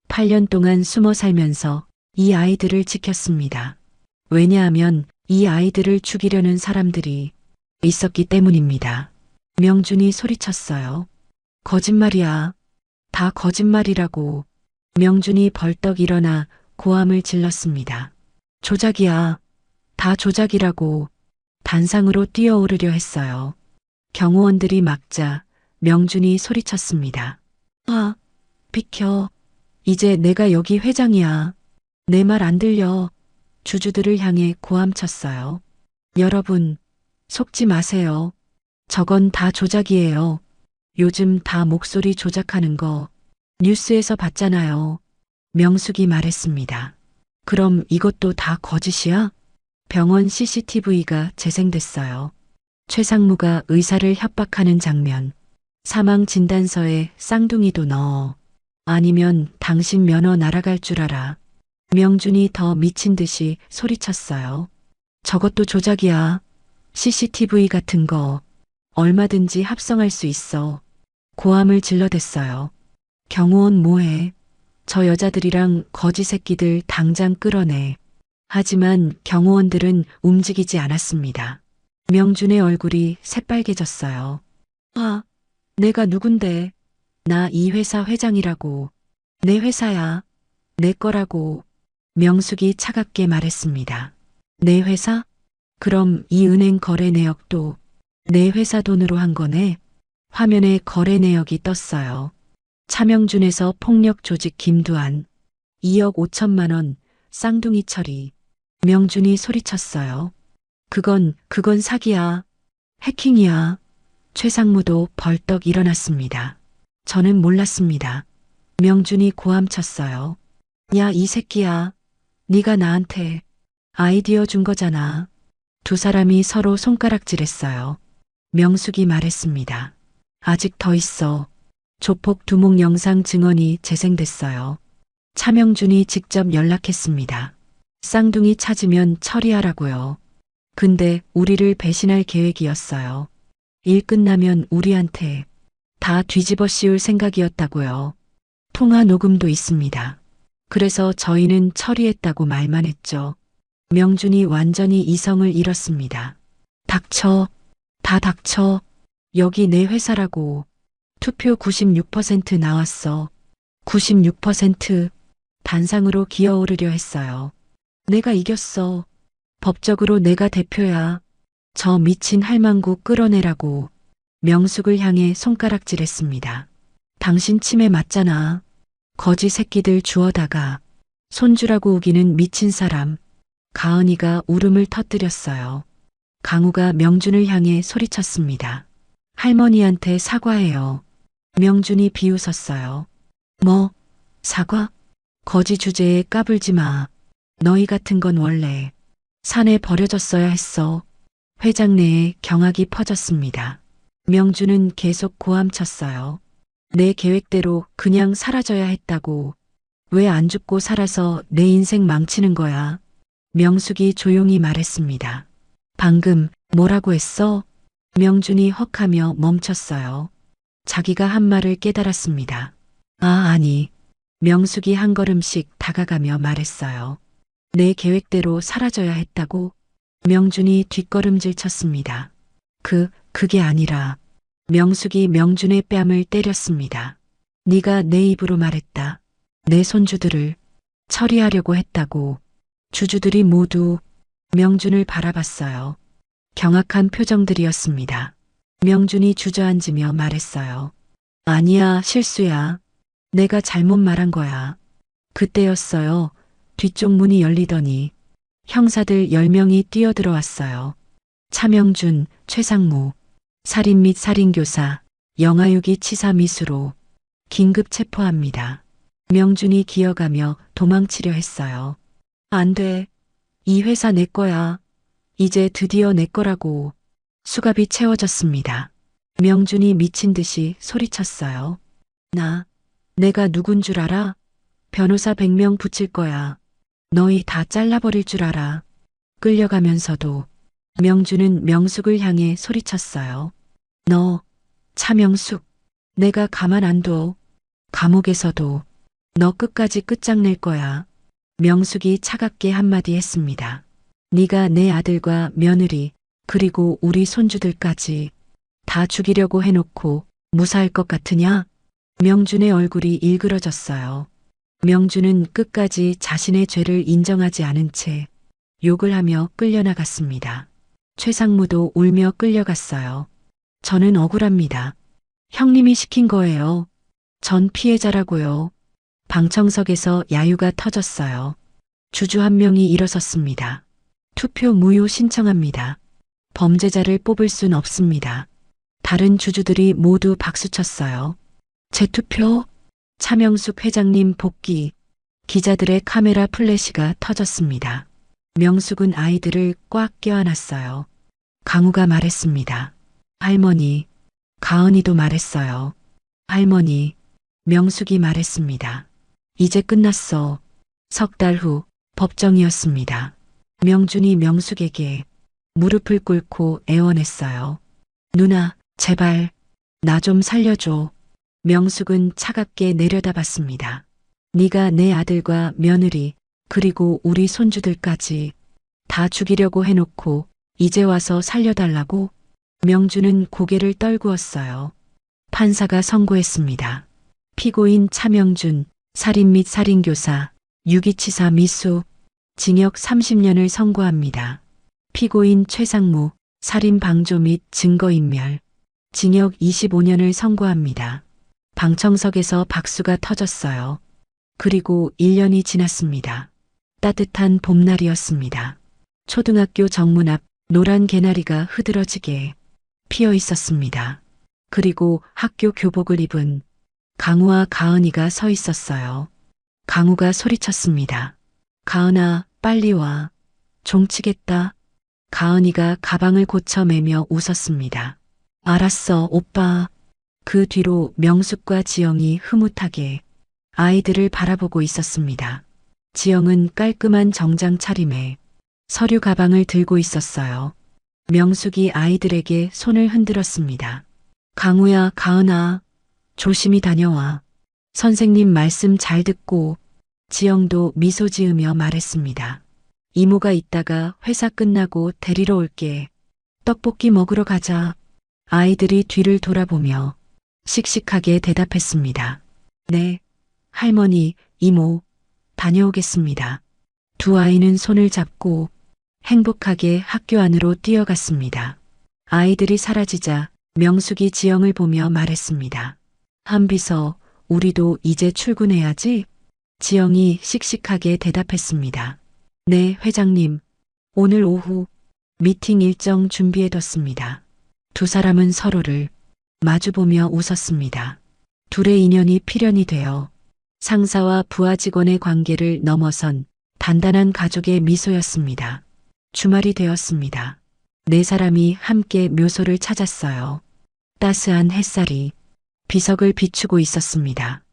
8년 동안 숨어 살면서 이 아이들을 지켰습니다. 왜냐하면 이 아이들을 죽이려는 사람들이 있었기 때문입니다. 명준이 소리쳤어요. 거짓말이야. 다 거짓말이라고. 명준이 벌떡 일어나 고함을 질렀습니다. 조작이야. 다 조작이라고. 단상으로 뛰어오르려 했어요. 경호원들이 막자 명준이 소리쳤습니다. 아, 비켜. 이제 내가 여기 회장이야. 내 말 안 들려. 주주들을 향해 고함쳤어요. 여러분, 속지 마세요. 저건 다 조작이에요. 요즘 다 목소리 조작하는 거 뉴스에서 봤잖아요. 명숙이 말했습니다. 그럼 이것도 다 거짓이야? 병원 CCTV가 재생됐어요. 최상무가 의사를 협박하는 장면. 사망 진단서에 쌍둥이도 넣어. 아니면 당신 면허 날아갈 줄 알아. 명준이 더 미친 듯이 소리쳤어요. 저것도 조작이야. CCTV 같은 거 얼마든지 합성할 수 있어. 고함을 질러댔어요. 경호원 뭐해? 저 여자들이랑 거지 새끼들 당장 끌어내. 하지만 경호원들은 움직이지 않았습니다. 명준의 얼굴이 새빨개졌어요. 아, 내가 누군데? 나 이 회사 회장이라고. 내 회사야. 내 거라고. 명숙이 차갑게 말했습니다. 내 회사? 그럼 이 은행 거래 내역도 내 회사 돈으로 한 거네? 화면에 거래 내역이 떴어요. 차명준에서 폭력 조직 김두한 2억 5천만 원 쌍둥이 처리. 명준이 소리쳤어요. 그건 사기야. 해킹이야. 최상무도 벌떡 일어났습니다. 저는 몰랐습니다. 명준이 고함쳤어요. 야, 이 새끼야. 네가 나한테 아이디어 준 거잖아. 두 사람이 서로 손가락질했어요. 명숙이 말했습니다. 아직 더 있어. 조폭 두목 영상 증언이 재생됐어요. 차명준이 직접 연락했습니다. 쌍둥이 찾으면 처리하라고요. 근데 우리를 배신할 계획이었어요. 일 끝나면 우리한테 다 뒤집어 씌울 생각이었다고요. 통화 녹음도 있습니다. 그래서 저희는 처리했다고 말만 했죠. 명준이 완전히 이성을 잃었습니다. 닥쳐. 다 닥쳐. 여기 내 회사라고. 투표 96% 나왔어. 96%. 단상으로 기어오르려 했어요. 내가 이겼어. 법적으로 내가 대표야. 저 미친 할망구 끌어내라고. 명숙을 향해 손가락질했습니다. 당신 치매 맞잖아. 거지 새끼들 주워다가 손주라고 우기는 미친 사람. 가은이가 울음을 터뜨렸어요. 강우가 명준을 향해 소리쳤습니다. 할머니한테 사과해요. 명준이 비웃었어요. 뭐? 사과? 거지 주제에 까불지 마. 너희 같은 건 원래 산에 버려졌어야 했어. 회장 내에 경악이 퍼졌습니다. 명준은 계속 고함쳤어요. 내 계획대로 그냥 사라져야 했다고. 왜 안 죽고 살아서 내 인생 망치는 거야? 명숙이 조용히 말했습니다. 방금 뭐라고 했어? 명준이 헉하며 멈췄어요. 자기가 한 말을 깨달았습니다. 아니. 명숙이 한 걸음씩 다가가며 말했어요. 내 계획대로 사라져야 했다고? 명준이 뒷걸음질 쳤습니다. 그게 아니라 명숙이 명준의 뺨을 때렸습니다. 네가 내 입으로 말했다. 내 손주들을 처리하려고 했다고. 주주들이 모두 명준을 바라봤어요. 경악한 표정들이었습니다. 명준이 주저앉으며 말했어요. 아니야, 실수야. 내가 잘못 말한 거야. 그때였어요. 뒤쪽 문이 열리더니 형사들 10명이 뛰어들어왔어요. 차명준, 최상무, 살인 및 살인교사, 영아유기 치사 미수로 긴급 체포합니다. 명준이 기어가며 도망치려 했어요. 안 돼. 이 회사 내 거야. 이제 드디어 내 거라고. 수갑이 채워졌습니다. 명준이 미친 듯이 소리쳤어요. 내가 누군 줄 알아? 변호사 100명 붙일 거야. 너희 다 잘라버릴 줄 알아. 끌려가면서도 명준은 명숙을 향해 소리쳤어요. 너, 차명숙, 내가 가만 안 둬. 감옥에서도 너 끝까지 끝장낼 거야. 명숙이 차갑게 한마디 했습니다. 네가 내 아들과 며느리 그리고 우리 손주들까지 다 죽이려고 해놓고 무사할 것 같으냐? 명준의 얼굴이 일그러졌어요. 명준은 끝까지 자신의 죄를 인정하지 않은 채 욕을 하며 끌려나갔습니다. 최상무도 울며 끌려갔어요. 저는 억울합니다. 형님이 시킨 거예요. 전 피해자라고요. 방청석에서 야유가 터졌어요. 주주 한 명이 일어섰습니다. 투표 무효 신청합니다. 범죄자를 뽑을 순 없습니다. 다른 주주들이 모두 박수쳤어요. 재투표? 차명숙 회장님 복귀. 기자들의 카메라 플래시가 터졌습니다. 명숙은 아이들을 꽉 껴안았어요. 강우가 말했습니다. 할머니, 가은이도 말했어요. 할머니, 명숙이 말했습니다. 이제 끝났어. 석 달 후 법정이었습니다. 명준이 명숙에게 무릎을 꿇고 애원했어요. 누나, 제발, 나 좀 살려줘. 명숙은 차갑게 내려다봤습니다. 네가 내 아들과 며느리 그리고 우리 손주들까지 다 죽이려고 해놓고 이제 와서 살려달라고? 명준은 고개를 떨구었어요. 판사가 선고했습니다. 피고인 차명준, 살인 및 살인교사, 유기치사 미수, 징역 30년을 선고합니다. 피고인 최상무, 살인 방조 및 증거인멸, 징역 25년을 선고합니다. 방청석에서 박수가 터졌어요. 그리고 1년이 지났습니다. 따뜻한 봄날이었습니다. 초등학교 정문 앞 노란 개나리가 흐드러지게 피어 있었습니다. 그리고 학교 교복을 입은 강우와 가은이가 서 있었어요. 강우가 소리쳤습니다. 가은아, 빨리 와. 종치겠다. 가은이가 가방을 고쳐매며 웃었습니다. 알았어, 오빠. 그 뒤로 명숙과 지영이 흐뭇하게 아이들을 바라보고 있었습니다. 지영은 깔끔한 정장 차림에 서류 가방을 들고 있었어요. 명숙이 아이들에게 손을 흔들었습니다. 강우야, 가은아, 조심히 다녀와. 선생님 말씀 잘 듣고. 지영도 미소 지으며 말했습니다. 이모가 이따가 회사 끝나고 데리러 올게. 떡볶이 먹으러 가자. 아이들이 뒤를 돌아보며 씩씩하게 대답했습니다. 네, 할머니, 이모, 다녀오겠습니다. 두 아이는 손을 잡고 행복하게 학교 안으로 뛰어갔습니다. 아이들이 사라지자 명숙이 지영을 보며 말했습니다. 한비서, 우리도 이제 출근해야지? 지영이 씩씩하게 대답했습니다. 네, 회장님. 오늘 오후 미팅 일정 준비해뒀습니다. 두 사람은 서로를 마주보며 웃었습니다. 둘의 인연이 필연이 되어 상사와 부하 직원의 관계를 넘어선 단단한 가족의 미소였습니다. 주말이 되었습니다. 네 사람이 함께 묘소를 찾았어요. 따스한 햇살이 비석을 비추고 있었습니다.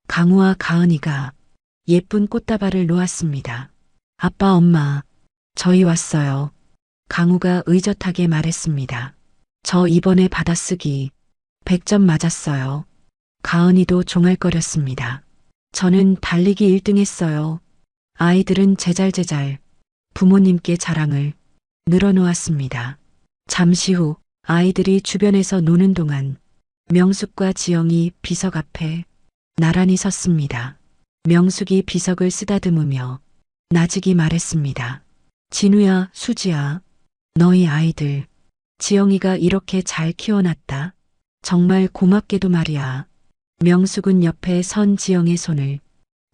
강우와 가은이가 예쁜 꽃다발을 놓았습니다. 아빠, 엄마, 저희 왔어요. 강우가 의젓하게 말했습니다. 저 이번에 받아쓰기 100점 맞았어요. 가은이도 종알거렸습니다. 저는 달리기 1등 했어요. 아이들은 제잘제잘 부모님께 자랑을 늘어놓았습니다. 잠시 후 아이들이 주변에서 노는 동안 명숙과 지영이 비석 앞에 나란히 섰습니다. 명숙이 비석을 쓰다듬으며 나직이 말했습니다. 진우야, 수지야, 너희 아이들 지영이가 이렇게 잘 키워놨다. 정말 고맙게도 말이야. 명숙은 옆에 선 지영의 손을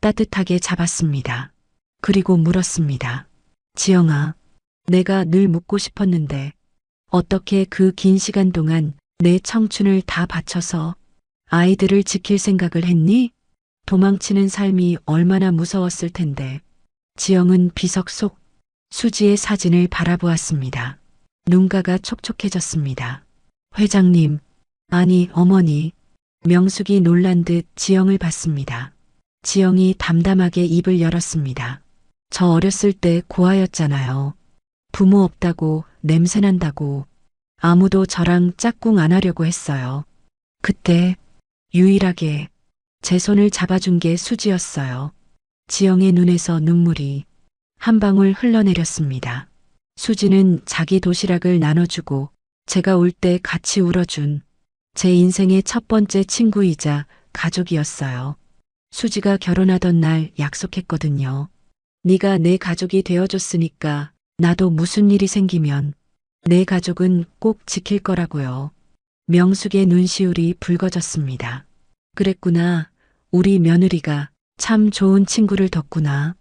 따뜻하게 잡았습니다. 그리고 물었습니다. 지영아, 내가 늘 묻고 싶었는데 어떻게 그 긴 시간 동안 내 청춘을 다 바쳐서 아이들을 지킬 생각을 했니? 도망치는 삶이 얼마나 무서웠을 텐데. 지영은 비석 속 수지의 사진을 바라보았습니다. 눈가가 촉촉해졌습니다. 회장님, 아니 어머니. 명숙이 놀란 듯 지영을 봤습니다. 지영이 담담하게 입을 열었습니다. 저 어렸을 때 고아였잖아요. 부모 없다고 냄새난다고 아무도 저랑 짝꿍 안 하려고 했어요. 그때 유일하게 제 손을 잡아준 게 수지였어요. 지영의 눈에서 눈물이 한 방울 흘러내렸습니다. 수지는 자기 도시락을 나눠주고 제가 올 때 같이 울어준 제 인생의 첫 번째 친구이자 가족이었어요. 수지가 결혼하던 날 약속했거든요. 네가 내 가족이 되어줬으니까 나도 무슨 일이 생기면 내 가족은 꼭 지킬 거라고요. 명숙의 눈시울이 붉어졌습니다. 그랬구나. 우리 며느리가 참 좋은 친구를 뒀구나.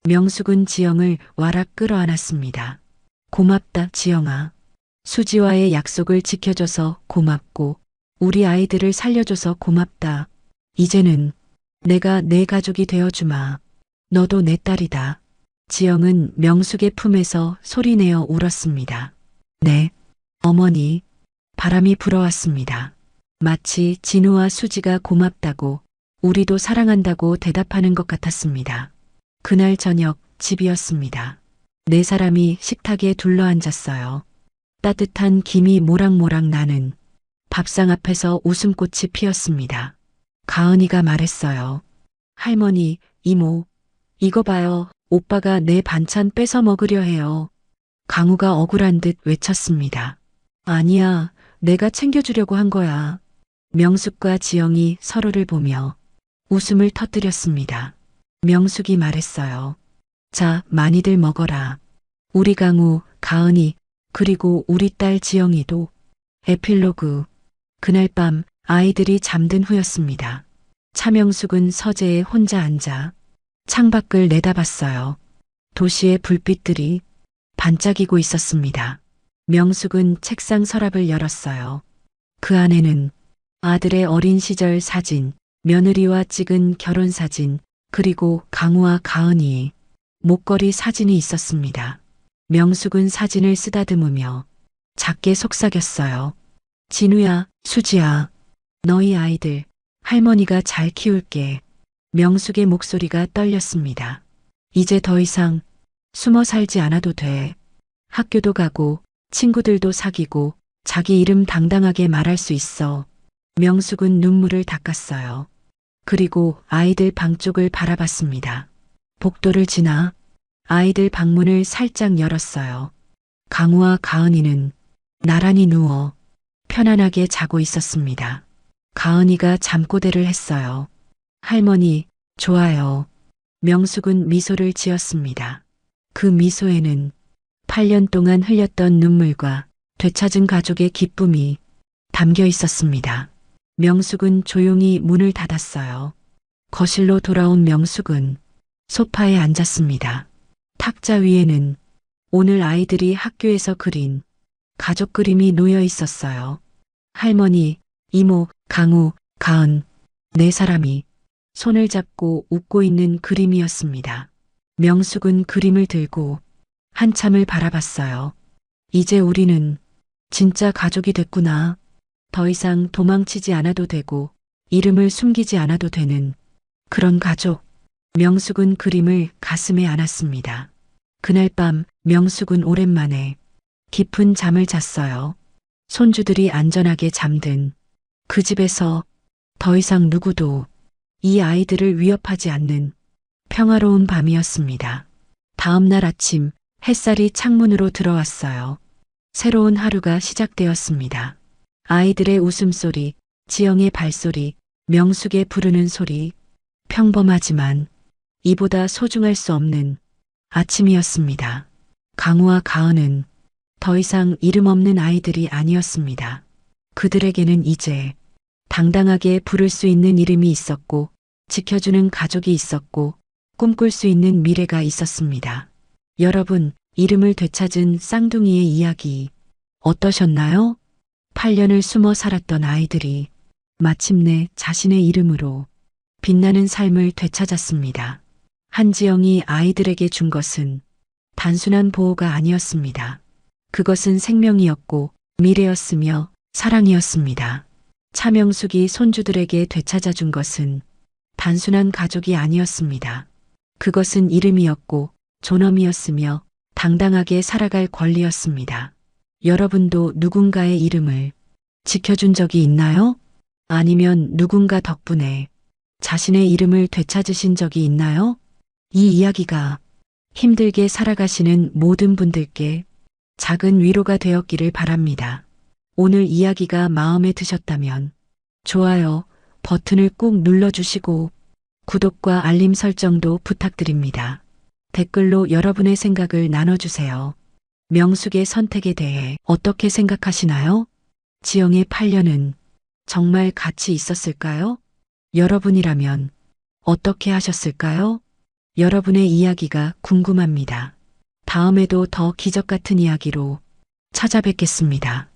명숙은 지영을 와락 끌어안았습니다. 고맙다, 지영아. 수지와의 약속을 지켜줘서 고맙고 우리 아이들을 살려줘서 고맙다. 이제는 내가 내 가족이 되어주마. 너도 내 딸이다. 지영은 명숙의 품에서 소리내어 울었습니다. 네, 어머니. 바람이 불어왔습니다. 마치 진우와 수지가 고맙다고 우리도 사랑한다고 대답하는 것 같았습니다. 그날 저녁 집이었습니다. 네 사람이 식탁에 둘러앉았어요. 따뜻한 김이 모락모락 나는 밥상 앞에서 웃음꽃이 피었습니다. 가은이가 말했어요. 할머니, 이모, 이거 봐요. 오빠가 내 반찬 뺏어 먹으려 해요. 강우가 억울한 듯 외쳤습니다. 아니야, 내가 챙겨주려고 한 거야. 명숙과 지영이 서로를 보며 웃음을 터뜨렸습니다. 명숙이 말했어요. 자, 많이들 먹어라. 우리 강우, 가은이, 그리고 우리 딸 지영이도. 에필로그. 그날 밤 아이들이 잠든 후였습니다. 차명숙은 서재에 혼자 앉아 창밖을 내다봤어요. 도시의 불빛들이 반짝이고 있었습니다. 명숙은 책상 서랍을 열었어요. 그 안에는 아들의 어린 시절 사진, 며느리와 찍은 결혼 사진, 그리고 강우와 가은이의 목걸이 사진이 있었습니다. 명숙은 사진을 쓰다듬으며 작게 속삭였어요. 진우야, 수지야, 너희 아이들 할머니가 잘 키울게. 명숙의 목소리가 떨렸습니다. 이제 더 이상 숨어 살지 않아도 돼. 학교도 가고 친구들도 사귀고 자기 이름 당당하게 말할 수 있어. 명숙은 눈물을 닦았어요. 그리고 아이들 방 쪽을 바라봤습니다. 복도를 지나 아이들 방문을 살짝 열었어요. 강우와 가은이는 나란히 누워 편안하게 자고 있었습니다. 가은이가 잠꼬대를 했어요. 할머니, 좋아요. 명숙은 미소를 지었습니다. 그 미소에는 8년 동안 흘렸던 눈물과 되찾은 가족의 기쁨이 담겨 있었습니다. 명숙은 조용히 문을 닫았어요. 거실로 돌아온 명숙은 소파에 앉았습니다. 탁자 위에는 오늘 아이들이 학교에서 그린 가족 그림이 놓여 있었어요. 할머니, 이모, 강우, 가은, 네 사람이 손을 잡고 웃고 있는 그림이었습니다. 명숙은 그림을 들고 한참을 바라봤어요. 이제 우리는 진짜 가족이 됐구나. 더 이상 도망치지 않아도 되고 이름을 숨기지 않아도 되는 그런 가족. 명숙은 그림을 가슴에 안았습니다. 그날 밤 명숙은 오랜만에 깊은 잠을 잤어요. 손주들이 안전하게 잠든 그 집에서 더 이상 누구도 이 아이들을 위협하지 않는 평화로운 밤이었습니다. 다음 날 아침 햇살이 창문으로 들어왔어요. 새로운 하루가 시작되었습니다. 아이들의 웃음소리, 지영의 발소리, 명숙의 부르는 소리, 평범하지만 이보다 소중할 수 없는 아침이었습니다. 강우와 가은은 더 이상 이름 없는 아이들이 아니었습니다. 그들에게는 이제 당당하게 부를 수 있는 이름이 있었고, 지켜주는 가족이 있었고, 꿈꿀 수 있는 미래가 있었습니다. 여러분, 이름을 되찾은 쌍둥이의 이야기 어떠셨나요? 8년을 숨어 살았던 아이들이 마침내 자신의 이름으로 빛나는 삶을 되찾았습니다. 한지영이 아이들에게 준 것은 단순한 보호가 아니었습니다. 그것은 생명이었고 미래였으며 사랑이었습니다. 차명숙이 손주들에게 되찾아준 것은 단순한 가족이 아니었습니다. 그것은 이름이었고 존엄이었으며 당당하게 살아갈 권리였습니다. 여러분도 누군가의 이름을 지켜준 적이 있나요? 아니면 누군가 덕분에 자신의 이름을 되찾으신 적이 있나요? 이 이야기가 힘들게 살아가시는 모든 분들께 작은 위로가 되었기를 바랍니다. 오늘 이야기가 마음에 드셨다면 좋아요 버튼을 꾹 눌러주시고 구독과 알림 설정도 부탁드립니다. 댓글로 여러분의 생각을 나눠주세요. 명숙의 선택에 대해 어떻게 생각하시나요? 지영의 8년은 정말 가치 있었을까요? 여러분이라면 어떻게 하셨을까요? 여러분의 이야기가 궁금합니다. 다음에도 더 기적 같은 이야기로 찾아뵙겠습니다.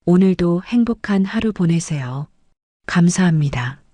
오늘도 행복한 하루 보내세요. 감사합니다.